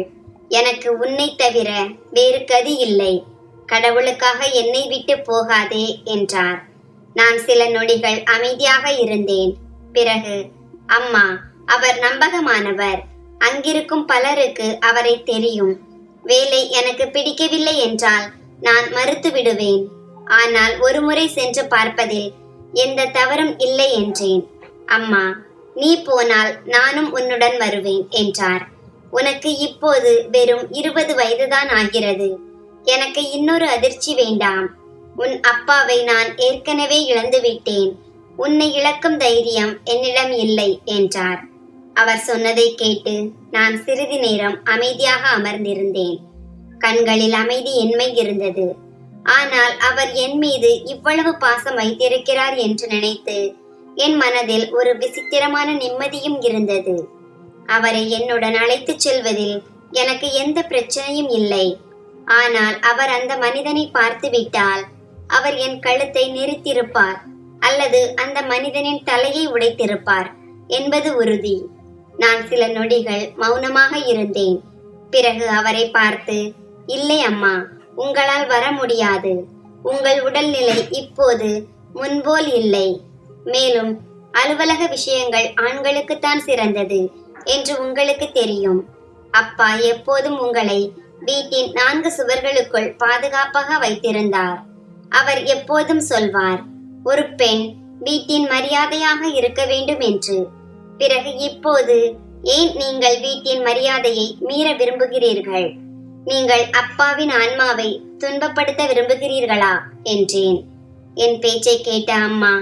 எனக்கு உன்னை தவிர வேறு கதி இல்லை. கடவுளுக்காக என்னை விட்டு போகாதே என்றார். நான் சில நொடிகள் அமைதியாக இருந்தேன். பிறகு, அம்மா, அவர் நம்பகமானவர். அங்கிருக்கும் பலருக்கு அவரை தெரியும். வேலை எனக்கு பிடிக்கவில்லை என்றால் நான் மறுத்து விடுவேன். ஆனால் ஒரு முறை சென்று பார்ப்பதில் எந்த தவறும் இல்லை என்றேன். அம்மா, நீ போனால் நானும் உன்னுடன் வருவேன் என்றார். உனக்கு இப்போது வெறும் 20 வயதுதான் ஆகிறது. எனக்கு இன்னொரு அதிர்ச்சி வேண்டாம். உன் அப்பாவை நான் ஏற்கனவே இழந்து விட்டேன். உன்னை இழக்கும் தைரியம் என்னிடம் இல்லை என்றார். அவர் சொன்னதை கேட்டு நான் சிறிது நேரம் அமைதியாக அமர்ந்திருந்தேன். கண்களில் அமைதி என்மை இருந்தது. ஆனால் அவர் என் மீது இவ்வளவு பாசம் வைத்திருக்கிறார் என்று நினைத்து என் மனதில் ஒரு விசித்திரமான நிம்மதியும் இருந்தது. அவரை என்னுடன் அழைத்துச் செல்வதில் எனக்கு எந்த பிரச்சனையும் இல்லை. ஆனால் அவர் அந்த மனிதனை பார்த்து விட்டால் அவர் என் கழுத்தை நெரித்திருப்பார் அல்லது அந்த மனிதனின் தலையை உடைத்திருப்பார் என்பது உறுதி. நான் சில நொடிகள் மௌனமாக இருந்தேன். பிறகு அவரை பார்த்து, இல்லை அம்மா, உங்களால் வர முடியாது. உங்கள் உடல்நிலை இப்போது முன்போல் இல்லை. மேலும் அலுவலக விஷயங்கள் ஆண்களுக்குத்தான் சிறந்தது என்று உங்களுக்கு தெரியும். அப்பா எப்போதும் உங்களை வீட்டின் 4 சுவர்களுக்குள் பாதுகாப்பாக வைத்திருந்தார். அவர் எப்போதும் சொல்வார், ஒரு பெண் வீட்டின் மரியாதையாக இருக்க வேண்டும் என்று. பிறகு இப்போது ஏன் நீங்கள் வீட்டின் மரியாதையை மீற விரும்புகிறீர்கள்? நீங்கள் அப்பாவின் ஆன்மாவை துன்பப்படுத்த விரும்புகிறீர்களா என்றேன். என் பேச்சை கேட்ட அம்மா,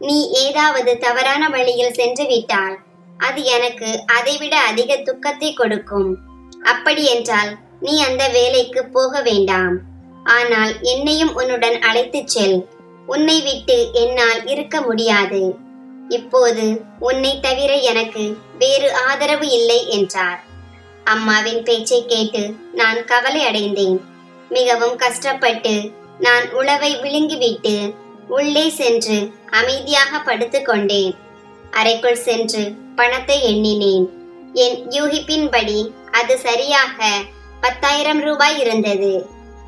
நீ ஏதாவது தவறான வழியில் சென்று விட்டால் அது எனக்கு அதைவிட அதிக துக்கத்தை கொடுக்கும். அப்படி என்றால் நீ அந்த வேலைக்கு போக வேண்டாம். ஆனால் என்னையும் உன்னுடன் அழைத்துச் செல். உன்னை விட்டு என்னால் இருக்க முடியாது. இப்போது உன்னை தவிர எனக்கு வேறு ஆதரவு இல்லை என்றார். அம்மாவின் பேச்சை கேட்டு நான் கவலை அடைந்தேன். மிகவும் கஷ்டப்பட்டு நான் உணவை விழுங்கிவிட்டு உள்ளே சென்று அமைதியாக படுத்துக் கொண்டேன். அறைக்குள் சென்று பணத்தை எண்ணினேன். என் யூகிப்பின்படி அது சரியாக 10,000 ரூபாய் இருந்தது.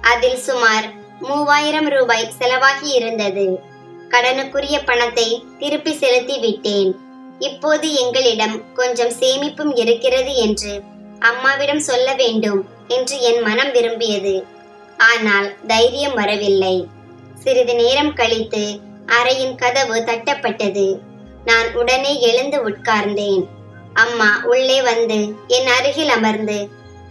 அதில் சுமார் 3,000 ரூபாய் செலவாகி இருந்தது. கடனுக்குரிய பணத்தை திருப்பி செலுத்தி விட்டேன். இப்போது எங்களிடம் கொஞ்சம் சேமிப்பும் இருக்கிறது என்று அம்மாவிடம் சொல்ல வேண்டும் என்று என் மனம் விரும்பியது. ஆனால் தைரியம் வரவில்லை. சிறிது நேரம் கழித்து அறையின் கதவு தட்டப்பட்டது. நான் உடனே எழுந்து உட்கார்ந்தேன். அம்மா உள்ளே வந்து என் அருகில் அமர்ந்து,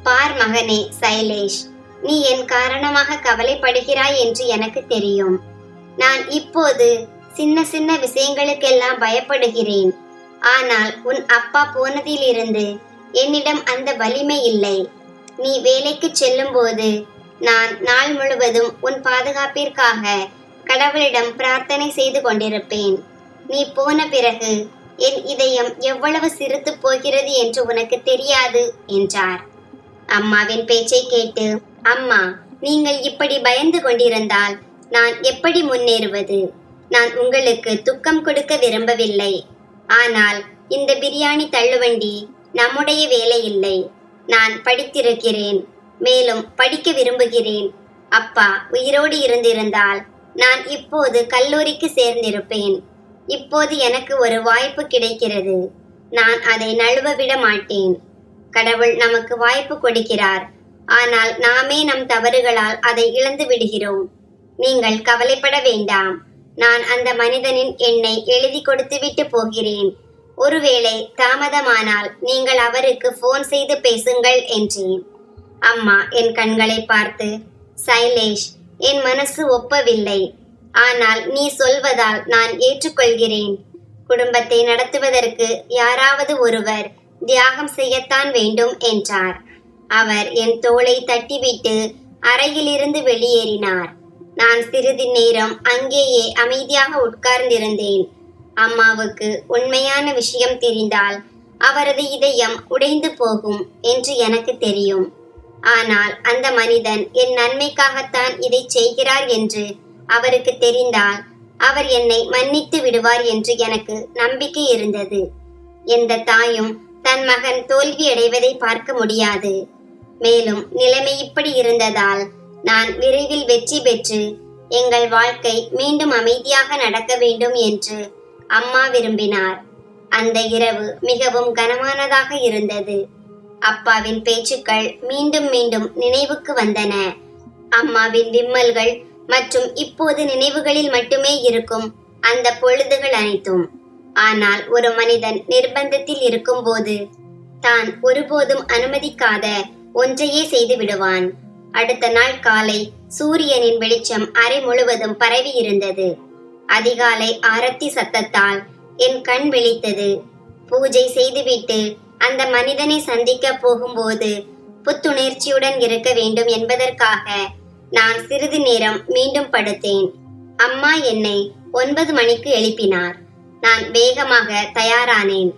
பார் மகனே சைலேஷ், நீ என் காரணமாக கவலைப்படுகிறாய் என்று எனக்கு தெரியும். நான் இப்போது சின்ன சின்ன விஷயங்களுக்கெல்லாம் பயப்படுகிறேன். ஆனால் உன் அப்பா போனதிலிருந்து என்னிடம் அந்த வலிமை இல்லை. நீ வேலைக்கு செல்லும் போது நான் நாள் முழுவதும் உன் பாதுகாப்பிற்காக கடவுளிடம் பிரார்த்தனை செய்து கொண்டிருப்பேன். நீ போன பிறகு என் இதயம் எவ்வளவு சிரித்து போகிறது என்று உனக்கு தெரியாது என்றார். அம்மாவின் பேச்சை கேட்டு, அம்மா, நீங்கள் இப்படி பயந்து கொண்டிருந்தால் நான் எப்படி முன்னேறுவது? நான் உங்களுக்கு துக்கம் கொடுக்க விரும்பவில்லை. ஆனால் இந்த பிரியாணி தள்ளுவண்டி நம்முடைய வேலை இல்லை. நான் படித்திருக்கிறேன், மேலும் படிக்க விரும்புகிறேன். அப்பா உயிரோடு இருந்திருந்தால் நான் இப்போது கல்லூரிக்கு சேர்ந்திருப்பேன். இப்போது எனக்கு ஒரு வாய்ப்பு கிடைக்கிறது. நான் அதை நழுவ விட மாட்டேன். கடவுள் நமக்கு வாய்ப்பு கொடுக்கிறார். ஆனால் நாமே நம் தவறுகளால் அதை இழந்து விடுகிறோம். நீங்கள் கவலைப்பட வேண்டாம். நான் அந்த மனிதனின் எண்ணை எழுதி கொடுத்துவிட்டு போகிறேன். ஒருவேளை தாமதமானால் நீங்கள் அவருக்கு போன் செய்து பேசுங்கள் என்றேன். அம்மா என் கண்களை பார்த்து, சைலேஷ், என் மனசு ஒப்பவில்லை. ஆனால் நீ சொல்வதால் நான் ஏற்றுக்கொள்கிறேன். குடும்பத்தை நடத்துவதற்கு யாராவது ஒருவர் தியாகம் செய்யத்தான் வேண்டும் என்றார். அவர் என் தோளை தட்டிவிட்டு அறையிலிருந்து வெளியேறினார். நான் சிறிது நேரம் அங்கேயே அமைதியாக உட்கார்ந்திருந்தேன். அம்மாவுக்கு உண்மையான விஷயம் தெரிந்தால் அவரது இதயம் உடைந்து போகும் என்று எனக்கு தெரியும். ஆனால் அந்த மனிதன் என் நன்மைக்காகத்தான் இதை செய்கிறார் என்று அவருக்கு தெரிந்தால் அவர் என்னை மன்னித்து விடுவார் என்று எனக்கு நம்பிக்கை இருந்தது. எந்த தாயும் தன் மகன் தோல்வியடைவதை பார்க்க முடியாது. மேலும் நிலைமை இப்படி இருந்ததால் நான் விரைவில் வெற்றி பெற்று எங்கள் வாழ்க்கை மீண்டும் அமைதியாக நடக்க வேண்டும் என்று அம்மா விரும்பினார். அந்த இரவு மிகவும் கனமானதாக இருந்தது. அப்பாவின் பேச்சுக்கள் மீண்டும் மீண்டும் நினைவுக்கு வந்தன. அம்மாவின் விம்மல்கள் மற்றும் இப்போது நினைவுகளில் மட்டுமே இருக்கும் அந்த பொழுதுகள் அனைத்தும். ஆனால் ஒரு மனிதன் நிர்பந்தத்தில் இருக்கும்போது தான் ஒருபோதும் அனுமதிக்காத ஒன்றையே செய்து விடுவான். அடுத்த நாள் காலை சூரியனின் வெளிச்சம் அறை முழுவதும் பரவி இருந்தது. அதிகாலை ஆரத்தி சத்தத்தால் என் கண் விழித்தது. பூஜை செய்துவிட்டு அந்த மனிதனை சந்திக்க போகும்போது புத்துணர்ச்சியுடன் இருக்க வேண்டும் என்பதற்காக நான் சிறிது நேரம் மீண்டும் படுத்தேன். அம்மா என்னை 9 மணிக்கு எழுப்பினார். நான் வேகமாக தயாரானேன்.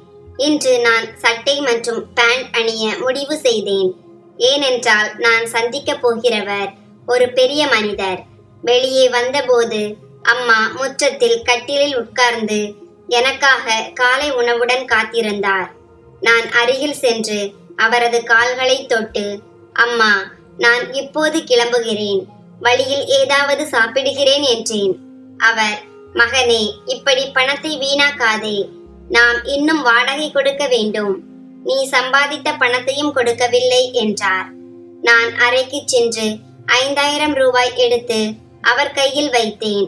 இன்று நான் சட்டை மற்றும் பேண்ட் அணிய முடிவு செய்தேன். ஏனென்றால் நான் சந்திக்க போகிறவர் ஒரு பெரிய மனிதர். வெளியே வந்தபோது அம்மா முற்றத்தில் கட்டிலில் உட்கார்ந்து எனக்காக காலை உணவுடன் காத்திருந்தார். நான் அருகில் சென்று அவரது கால்களை தொட்டு, அம்மா, நான் இப்போது கிளம்புகிறேன், வழியில் ஏதாவது சாப்பிடுகிறேன் என்றேன். அவர், மகனே, இப்படி பணத்தை வீணாக்காதே, நாம் இன்னும் வாடகை கொடுக்க வேண்டும், நீ சம்பாதித்த பணத்தையும் கொடுக்கவில்லை என்றார். நான் அறைக்கு சென்று 5000 ரூபாய் எடுத்து அவர் கையில் வைத்தேன்.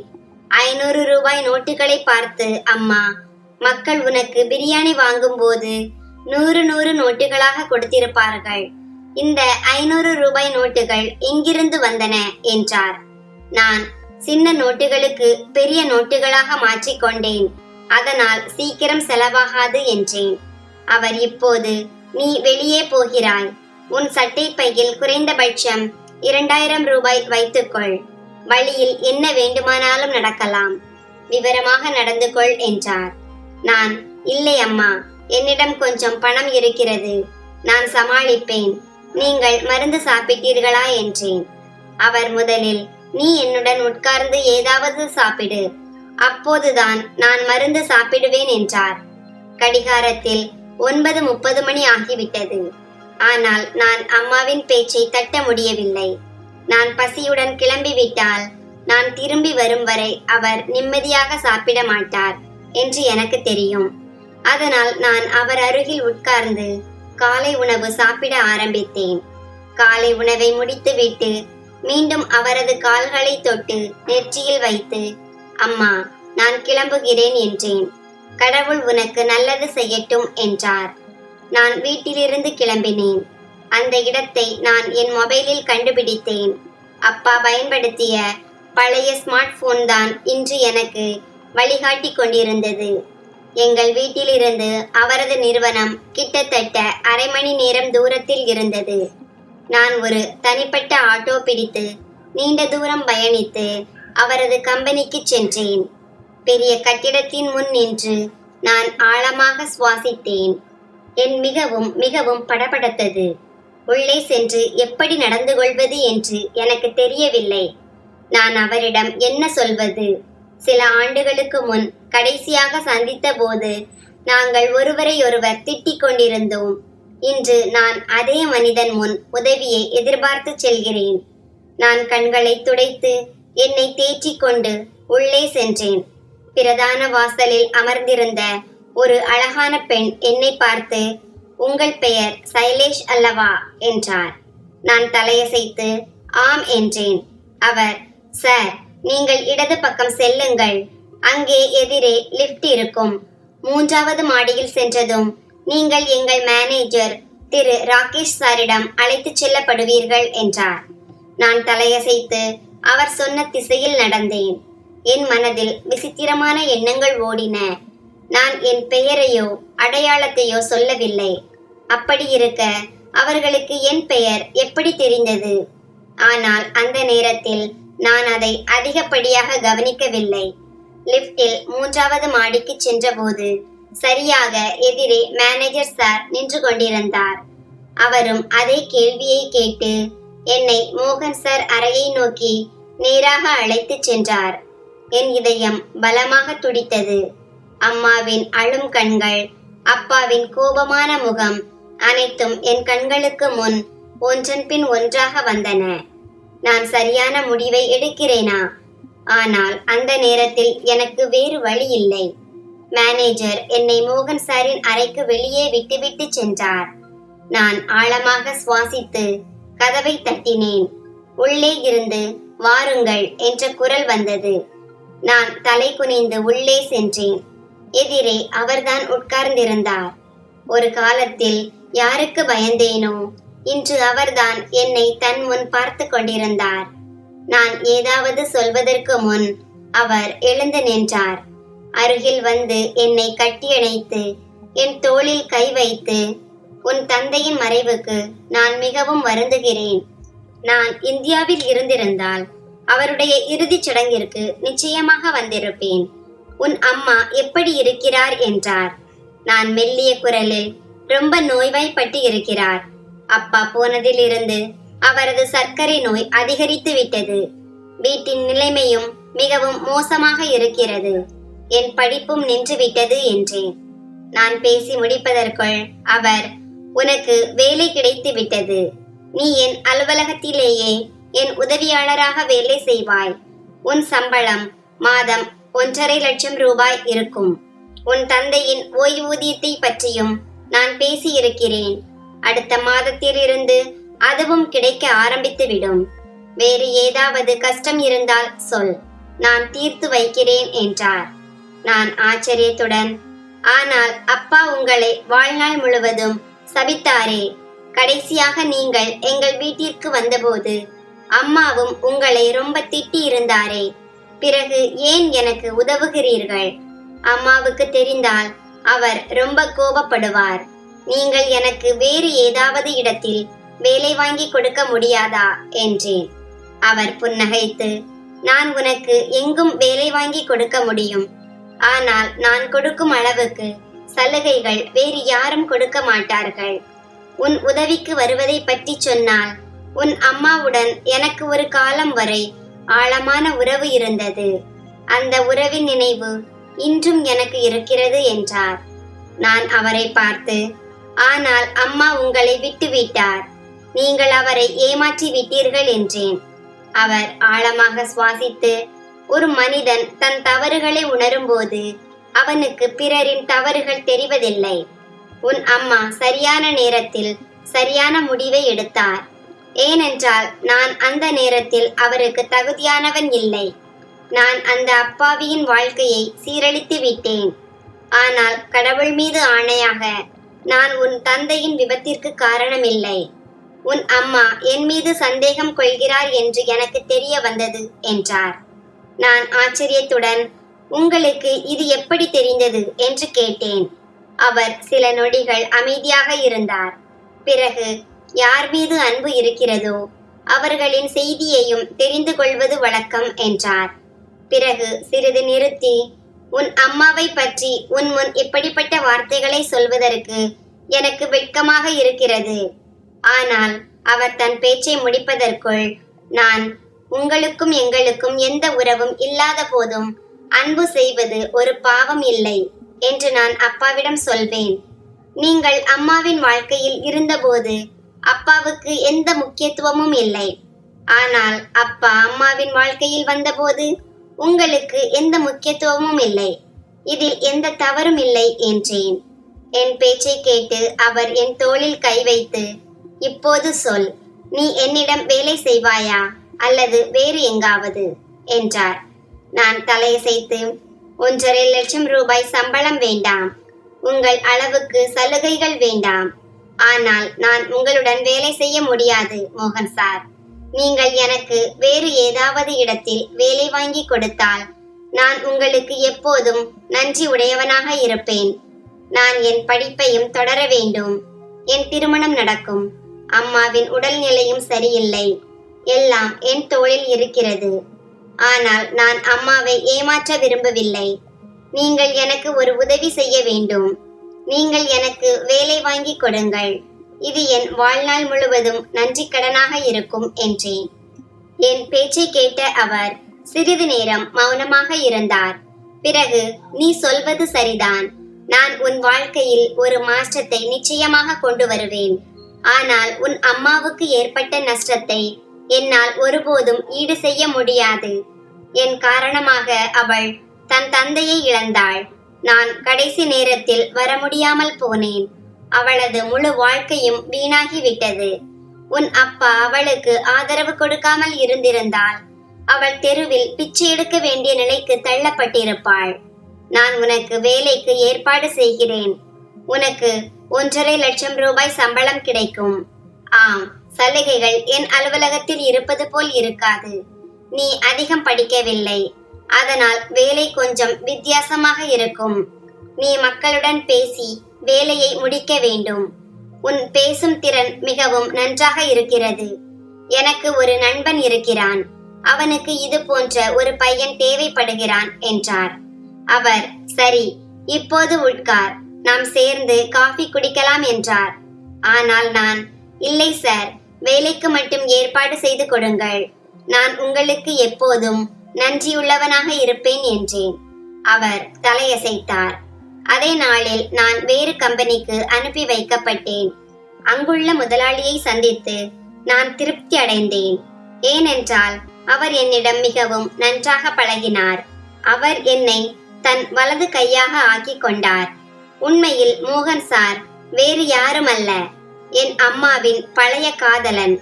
500 ரூபாய் நோட்டுகளை பார்த்து, அம்மா, மக்கள் உனக்கு பிரியாணி வாங்கும்போது 100 நோட்டுகளாக கொடுத்திருப்பார்கள், இந்த 500 ரூபாய் நோட்டுகள் எங்கிருந்து வந்தன என்றார். நான் சின்ன நோட்டுகளுக்கு பெரிய நோட்டுகளாக மாற்றிக்கொண்டேன், அதனால் சீக்கிரம் செலவாகாது என்றேன். அவர், இப்போது நீ வெளியே போகிறாய், உன் சட்டை பையில் குறைந்தபட்சம் 2000 ரூபாய் வைத்துக்கொள், வழியில் என்ன வேண்டுமானாலும் நடக்கலாம், விவரமாக நடந்து கொள் என்றார். நான், இல்லை அம்மா, என்னிடம் கொஞ்சம் பணம் இருக்கிறது, நான் சமாளிப்பேன், நீங்கள் மருந்து சாப்பிட்டீர்களா என்றேன். அவர் முதலில், நீ என்னுடன் உட்கார்ந்து ஏதாவது சாப்பிடு, அப்போதுதான் நான் மருந்து சாப்பிடுவேன் என்றார். கடிகாரத்தில் 9:30 மணி ஆகிவிட்டது. ஆனால் நான் அம்மாவின் பேச்சை தட்ட முடியவில்லை. நான் பசியுடன் கிளம்பிவிட்டால் நான் திரும்பி வரும் வரை அவர் நிம்மதியாக சாப்பிட மாட்டார் என்று எனக்கு தெரியும். அதனால் நான் அவர் அருகில் உட்கார்ந்து காலை உணவு சாப்பிட ஆரம்பித்தேன். காலை உணவை முடித்துவிட்டு மீண்டும் அவரது கால்களை தொட்டு நெற்றியில் வைத்து, அம்மா, நான் கிளம்புகிறேன் என்றேன். கடவுள் உனக்கு நல்லது செய்யட்டும் என்றார். நான் வீட்டிலிருந்து கிளம்பினேன். அந்த இடத்தை நான் என் மொபைலில் கண்டுபிடித்தேன். அப்பா பயன்படுத்திய பழைய ஸ்மார்ட் போன் தான் இன்று எனக்கு வழிகாட்டி கொண்டிருந்தது. எங்கள் வீட்டிலிருந்து அவரது நிறுவனம் கிட்டத்தட்ட அரை மணி நேரம் தூரத்தில் இருந்தது. நான் ஒரு தனிப்பட்ட ஆட்டோ பிடித்து நீண்ட தூரம் பயணித்து அவரது கம்பெனிக்கு சென்றேன். பெரிய கட்டிடத்தின் முன் நின்று நான் ஆழமாக சுவாசித்தேன். என் மிகவும் படபடத்தது. உள்ளே சென்று எப்படி நடந்து கொள்வது என்று எனக்கு தெரியவில்லை. நான் அவரிடம் என்ன சொல்வது? சில ஆண்டுகளுக்கு முன் கடைசியாக சந்தித்த போது நாங்கள் ஒருவரையொருவர் திட்டிக் கொண்டிருந்தோம். இன்று நான் அதே மனிதன் முன் உதவியை எதிர்பார்த்து செல்கிறேன். நான் கண்களை துடைத்து என்னை தேற்றிக் கொண்டு உள்ளே சென்றேன். பிரதான வாசலில் அமர்ந்திருந்த ஒரு அழகான பெண் என்னை பார்த்து, உங்கள் பெயர் சைலேஷ் அல்லவா என்றார். நான் தலையசைத்து ஆம் என்றேன். அவர், சார், நீங்கள் இடது பக்கம் செல்லுங்கள், அங்கே எதிரே லிஃப்ட் இருக்கும், 3வது மாடியில் சென்றதும் நீங்கள் எங்கள் மேனேஜர் திரு ராகேஷ் சாரிடம் அழைத்து செல்லப்படுவீர்கள் என்றார். நான் தலையசைத்து அவர் சொன்ன திசையில் நடந்தேன். என் மனதில் விசித்திரமான எண்ணங்கள் ஓடின. நான் என் பெயரையோ அடையாளத்தையோ சொல்லவில்லை. அப்படி இருக்க அவர்களுக்கு என் பெயர் எப்படி தெரிந்தது? ஆனால் அந்த நேரத்தில் நான் அதை அதிகப்படியாக கவனிக்கவில்லை. லிப்டில் 3வது மாடிக்கு சென்றபோது சரியாக எதிரே மேனேஜர் சார் நின்று கொண்டிருந்தார். அவரும் அதே கேள்வியை கேட்டு என்னை மோகன் சார் அறையை நோக்கி நேராக அழைத்து சென்றார். என் இதயம் பலமாக துடித்தது. அம்மாவின் அழும் கண்கள், அப்பாவின் கோபமான முகம் அனைத்தும் என் கண்களுக்கு முன் ஒன்றன் பின் ஒன்றாக வந்தன. நான் சரியான முடிவை எடுக்கிறேனா? ஆனால் அந்த நேரத்தில் எனக்கு வேறு வழி இல்லை. மேனேஜர் என்னை மோகன் சாரின் அறைக்கு வெளியே விட்டுவிட்டு சென்றார். நான் ஆழமாக சுவாசித்து கதவை தட்டினேன். உள்ளே இருந்து வாருங்கள் என்ற குரல் வந்தது. நான் தலை குனிந்து உள்ளே சென்றேன். எதிரே அவர்தான் உட்கார்ந்திருந்தார். ஒரு காலத்தில் யாருக்கு பயந்தேனோ, இன்று அவர்தான் என்னை தன் முன் பார்த்து கொண்டிருந்தார். நான் ஏதாவது சொல்வதற்கு முன் அவர் எழுந்து நின்றார். அருகில் வந்து என்னை கட்டியணைத்து என் தோளில் கை வைத்து, உன் தந்தையின் மறைவுக்கு நான் மிகவும் வருந்துகிறேன். நான் இந்தியாவில் இருந்திருந்தால் அவருடைய இறுதிச் சடங்கிற்கு நிச்சயமாக வந்திருப்பேன். உன் அம்மா எப்படி இருக்கிறார் என்றார். நான் மெல்லிய குரலில், ரொம்ப நோய்வாய்ப்பட்டு இருக்கிறார். அப்பா போனதிலிருந்து அவரது சர்க்கரை நோய் அதிகரித்து விட்டது. வீட்டின் நிலைமையும் மிகவும் மோசமாக இருக்கிறது. என் படிப்பும் நின்றுவிட்டது என்றேன். நான் பேசி முடிப்பதற்குள் அவர், உனக்கு வேலை கிடைத்து விட்டது. நீ என் அலுவலகத்திலேயே என் உதவியாளராக வேலை செய்வாய். உன் சம்பளம் மாதம் 1.5 லட்சம் ரூபாய் இருக்கும். உன் தந்தையின் ஓய்வூதியத்தை பற்றியும் நான் பேசியிருக்கிறேன். அடுத்த மாதத்திலிருந்து அதுவும் கிடைக்க ஆரம்பித்துவிடும். வேறு ஏதாவது கஷ்டம் இருந்தால் சொல், நான் தீர்த்து வைக்கிறேன் என்றார். நான் ஆச்சரியத்துடன், ஆனால் அப்பா உங்களை வாழ்நாள் முழுவதும் சபித்தாரே. கடைசியாக நீங்கள் எங்கள் வீட்டிற்கு வந்தபோது அம்மாவும் உங்களை ரொம்ப திட்டி இருந்தாரே. பிறகு ஏன் எனக்கு உதவுகிறீர்கள்? அம்மாவுக்கு தெரிந்தால் அவர் ரொம்ப கோபப்படுவார். நீங்கள் எனக்கு வேறு ஏதாவது இடத்தில் வேலை வாங்கி கொடுக்க முடியாதா என்றேன். அவர் புன்னகைத்து, நான் உனக்கு எங்கும் வேலை வாங்கி கொடுக்க முடியும். ஆனால் நான் கொடுக்கும் அளவுக்கு சலுகைகள் வேறு யாரும் கொடுக்க மாட்டார்கள். உன் உதவிக்கு வருவதை பற்றி சொன்னால், உன் அம்மாவுடன் எனக்கு ஒரு காலம் வரை ஆழமான உறவு இருந்தது. அந்த உறவின் நினைவு இன்றும் எனக்கு இருக்கிறது என்றார். நான் அவரை பார்த்து, ஆனால் அம்மா உங்களை விட்டுவிட்டார். நீங்கள் அவரை ஏமாற்றி விட்டீர்கள் என்றேன். அவர் ஆழமாக சுவாசித்து, ஒரு மனிதன் தன் தவறுகளை உணரும்போது அவனுக்கு பிறரின் தவறுகள் தெரிவதில்லை. உன் அம்மா சரியான நேரத்தில் சரியான முடிவை எடுத்தார். ஏனென்றால் நான் அந்த நேரத்தில் அவருக்கு தகுதியானவன் இல்லை. நான் அந்த அப்பாவியின் வாழ்க்கையை சீரழித்து விட்டேன். ஆனால் கடவுள் மீது ஆணையாக, நான் உன் தந்தையின் விபத்திற்கு காரணமில்லை. உன் அம்மா என் மீது சந்தேகம் கொள்கிறார் என்று எனக்கு தெரிய வந்தது என்றார். நான் ஆச்சரியத்துடன், உங்களுக்கு இது எப்படி தெரிந்தது என்று கேட்டேன். அவர் சில நொடிகள் அமைதியாக இருந்தார். பிறகு, யார் மீது அன்பு இருக்கிறதோ அவர்களின் செய்தியையும் தெரிந்து கொள்வது வழக்கம் என்றார். பிறகு சிறிது நிறுத்தி, உன் அம்மாவை பற்றி உன் முன் இப்படிப்பட்ட வார்த்தைகளை சொல்வதற்கு எனக்கு வெட்கமாக இருக்கிறது. ஆனால் அவர் தன் பேச்சை முடிப்பதற்குள், நான், உங்களுக்கும் எங்களுக்கும் எந்த உறவும் இல்லாத போதும் அன்பு செய்வது ஒரு பாவம் இல்லை என்று நான் அப்பாவிடம் சொல்வேன். நீங்கள் அம்மாவின் வாழ்க்கையில் இருந்தபோது அப்பாவுக்கு எந்த முக்கியத்துவமும் இல்லை. ஆனால் அப்பா அம்மாவின் வாழ்க்கையில் வந்தபோது உங்களுக்கு எந்த முக்கியத்துவமும் இல்லை. இதில் எந்த தவறும் இல்லை என்றேன். என் பேச்சை கேட்டு அவர் என் தோளில் கை வைத்து, இப்போது சொல், நீ என்னிடம் வேலை செய்வாயா அல்லது வேறு எங்காவது என்றார். நான் தலையசைத்து, 1.5 லட்சம் ரூபாய் சம்பளம் வேண்டாம். உங்கள் அளவுக்கு சலுகைகள் வேண்டாம். ஆனால் நான் உங்களுடன் வேலை செய்ய முடியாது மோகன் சார். நீங்கள் எனக்கு வேறு ஏதாவது இடத்தில் வேலை வாங்கி கொடுத்தால் நான் உங்களுக்கு எப்போதும் நன்றி உடையவனாக இருப்பேன். நான் என் படிப்பையும் தொடர வேண்டும். என் திருமணம் நடக்கும். அம்மாவின் உடல்நிலையும் சரியில்லை. எல்லாம் என் தோளில் இருக்கிறது. ஆனால் நான் அம்மாவை ஏமாற்ற விரும்பவில்லை. நீங்கள் எனக்கு ஒரு உதவி செய்ய வேண்டும். நீங்கள் எனக்கு வேலை வாங்கி கொடுங்கள். இது என் வாழ்நாள் முழுவதும் நன்றி கடனாக இருக்கும் என்றேன். என் பேச்சை கேட்ட அவர் சிறிது நேரம் மௌனமாக இருந்தார். பிறகு, நீ சொல்வது சரிதான். நான் உன் வாழ்க்கையில் ஒரு மாற்றத்தை நிச்சயமாக கொண்டு வருவேன். ஆனால் உன் அம்மாவுக்கு ஏற்பட்ட நஷ்டத்தை என்னால் ஒருபோதும் ஈடு செய்ய முடியாது. என் காரணமாக அவள் தன் தந்தையை இழந்தாள். நான் கடைசி நேரத்தில் வர முடியாமல் போனேன். அவளது முழு வாழ்க்கையும் வீணாகிவிட்டது. உன் அப்பா அவளுக்கு ஆதரவு கொடுக்காமல் இருந்திருந்தால் அவள் தெருவில் பிச்சை எடுக்க வேண்டிய நிலைக்கு தள்ளப்பட்டிருப்பாள். நான் உனக்கு வேலைக்கு ஏற்பாடு செய்கிறேன். உனக்கு 1.5 லட்சம் ரூபாய் சம்பளம் கிடைக்கும். ஆம், சலுகைகள் என் அலுவலகத்தில் இருப்பது போல் இருக்காது. நீ அதிகம் படிக்கவில்லை. அதனால் வேலை கொஞ்சம் வித்தியாசமாக இருக்கும். நீ மக்களுடன் பேசி வேலையை முடிக்க வேண்டும். உன் பேசும் திறன் மிகவும் நன்றாக இருக்கிறது. எனக்கு ஒரு நண்பன் இருக்கிறான். அவனுக்கு இது போன்ற ஒரு பையன் தேவைப்படுகிறான் என்றார். அவர், சரி, இப்போது உட்கார், நாம் சேர்ந்து காஃபி குடிக்கலாம் என்றார். ஆனால் நான், இல்லை சார், வேலைக்கு மட்டும் ஏற்பாடு செய்து கொடுங்கள், நான் உங்களுக்கு எப்போதும் நன்றியுள்ளவனாக இருப்பேன் என்றேன். அவர் தலையசைத்தார். அதே நாளில் நான் வேறு கம்பெனிக்கு அனுப்பி வைக்கப்பட்டேன். அங்குள்ள முதலாளியை சந்தித்து நான் திருப்தி அடைந்தேன். ஏனென்றால் அவர் என்னிடம் மிகவும் நன்றாக பழகினார். அவர் என்னை தன் வலது கையாக ஆக்கி கொண்டார். உண்மையில் மோகன் சார் வேறு யாருமல்ல, என் அம்மாவின் பழைய காதலன்.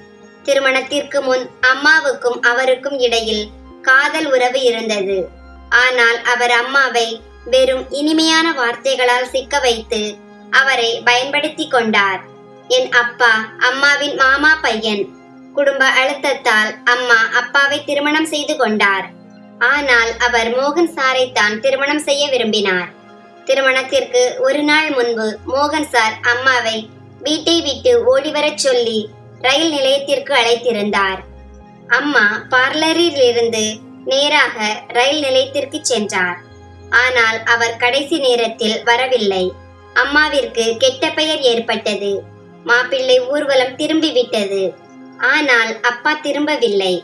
திருமணத்திற்கு முன் அம்மாவுக்கும் அவருக்கும் இடையில் காதல் உறவு இருந்தது. ஆனால் அவர் அம்மாவை வெறும் இனிமையான வார்த்தைகளால் சிக்க வைத்து அவரை பயன்படுத்தி கொண்டார். என் அப்பா அம்மாவின் மாமா பையன். குடும்ப அழுத்தத்தால் அம்மா அப்பாவை திருமணம் செய்து கொண்டார். ஆனால் அவர் மோகன் சாரை தான் திருமணம் செய்ய விரும்பினார். திருமணத்திற்கு ஒரு நாள் முன்பு மோகன் சார் அம்மாவை வீட்டை விட்டு ஓடிவரச் சொல்லி ரயில் நிலையத்திற்கு அழைத்திருந்தார். அம்மா பார்லரில் இருந்து நேராக ரயில் நிலையத்திற்கு சென்றார். ஆனால் அவர் கடைசி நேரத்தில் வரவில்லை. அம்மாவிற்கு கெட்ட பெயர் ஏற்பட்டது. மாப்பிள்ளை ஊர்வலம் திரும்பிவிட்டது. ஆனால் அப்பா திரும்பவில்லை.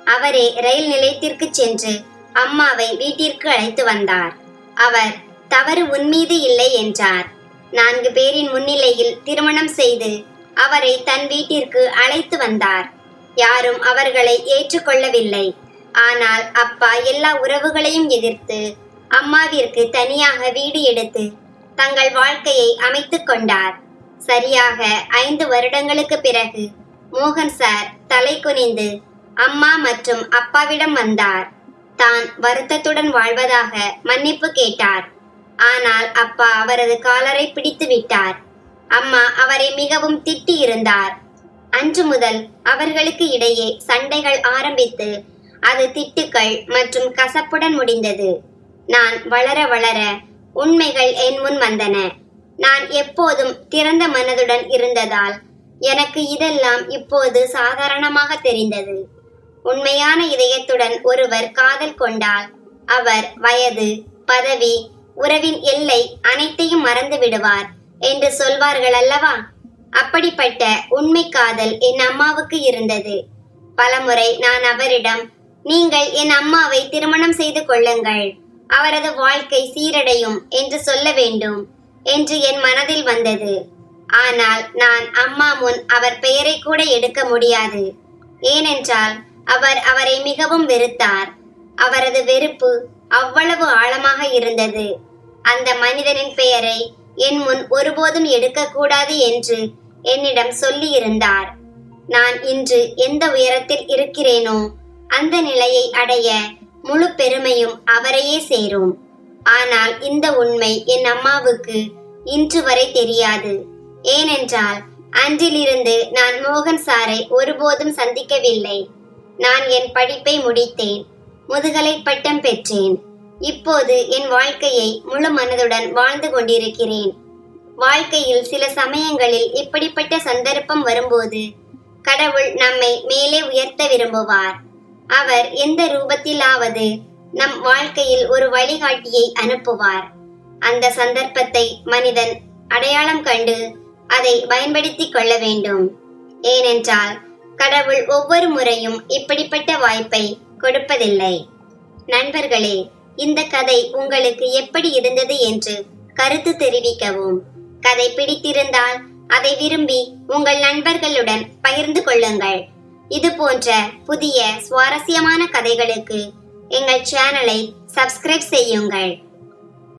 அவரே ரயில் நிலையத்திற்கு சென்று அம்மாவை வீட்டிற்கு அழைத்து வந்தார். அவர், தவறு உன்மீது இல்லை என்றார். 4 பேரின் முன்னிலையில் திருமணம் செய்து அவரை தன் வீட்டிற்கு அழைத்து வந்தார். யாரும் அவர்களை ஏற்றுக்கொள்ளவில்லை. ஆனால் அப்பா எல்லா உறவுகளையும் எதிர்த்து அம்மாவிற்கு தனியாக வீடு எடுத்து தங்கள் வாழ்க்கையை அமைத்துக் கொண்டார். சரியாக 5 வருடங்களுக்கு பிறகு மோகன் சார் தலை குனிந்து அம்மா மற்றும் அப்பாவிடம் வந்தார். தான் வருத்தத்துடன் வாழ்வதாக மன்னிப்பு கேட்டார். ஆனால் அப்பா அவரது காலரை பிடித்து விட்டார். அம்மா அவரை மிகவும் திட்டி இருந்தார். அன்று முதல் அவர்களுக்கு இடையே சண்டைகள் ஆரம்பித்து அது திட்டுக்கள் மற்றும் கசப்புடன் முடிந்தது. நான் வளர வளர உண்மைகள் என் முன் வந்தன. நான் எப்போதும் திறந்த மனதுடன் இருந்ததால் எனக்கு இதெல்லாம் இப்போது சாதாரணமாக தெரிந்தது. உண்மையான இதயத்துடன் ஒருவர் காதல் கொண்டால் அவர் வயது, பதவி, உறவின் எல்லை அனைத்தையும் மறந்து விடுவார் என்று சொல்வார்கள் அல்லவா? அப்படிப்பட்ட உண்மை காதல் என் அம்மாவுக்கு இருந்தது. பலமுறை நான் அவரிடம், நீங்கள் என் அம்மாவை திருமணம் செய்து கொள்ளுங்கள், அவரது வாழ்க்கை சீரடையும் என்று சொல்ல வேண்டும் என்று என் மனதில் வந்தது. ஆனால் நான் அம்மா முன் அவர் பெயரை கூட எடுக்க முடியாது. ஏனென்றால் அவர் அவரை மிகவும் வெறுத்தார். அவரது வெறுப்பு அவ்வளவு ஆழமாக இருந்தது. அந்த மனிதனின் பெயரை என் முன் ஒருபோதும் எடுக்கக்கூடாது என்று என்னிடம் சொல்லி இருந்தார். நான் இன்று எந்த உயரத்தில் இருக்கிறேனோ அந்த நிலையை அடைய முழு பெருமையும் அவரையே சேரும். ஆனால் இந்த உண்மை என் அம்மாவுக்கு இன்று வரை தெரியாது. ஏனென்றால் அன்றிலிருந்து நான் மோகன் சாரை ஒருபோதும் சந்திக்கவில்லை. நான் என் படிப்பை முடித்தேன், முதுகலை பட்டம் பெற்றேன். இப்போது என் வாழ்க்கையை முழு மனதுடன் வாழ்ந்து கொண்டிருக்கிறேன். வாழ்க்கையில் சில சமயங்களில் இப்படிப்பட்ட சந்தர்ப்பம் வரும்போது கடவுள் நம்மை மேலே உயர்த்த விரும்புவார். அவர் எந்த ரூபத்திலாவது நம் வாழ்க்கையில் ஒரு வழிகாட்டியை அனுப்புவார். அந்த சந்தர்ப்பத்தை மனிதன் அடையாளம் கண்டு அதை பயன்படுத்தி கொள்ள வேண்டும். ஏனென்றால் கடவுள் ஒவ்வொரு முறையும் இப்படிப்பட்ட வாய்ப்பை கொடுப்பதில்லை. நண்பர்களே, இந்த கதை உங்களுக்கு எப்படி இருந்தது என்று கருத்து தெரிவிக்கவும். கதை பிடித்திருந்தால் அதை விரும்பி உங்கள் நண்பர்களுடன் பகிர்ந்து கொள்ளுங்கள். இது போன்ற புதிய சுவாரஸ்யமான கதைகளுக்கு எங்கள் சேனலை சப்ஸ்கிரைப் செய்யுங்கள்.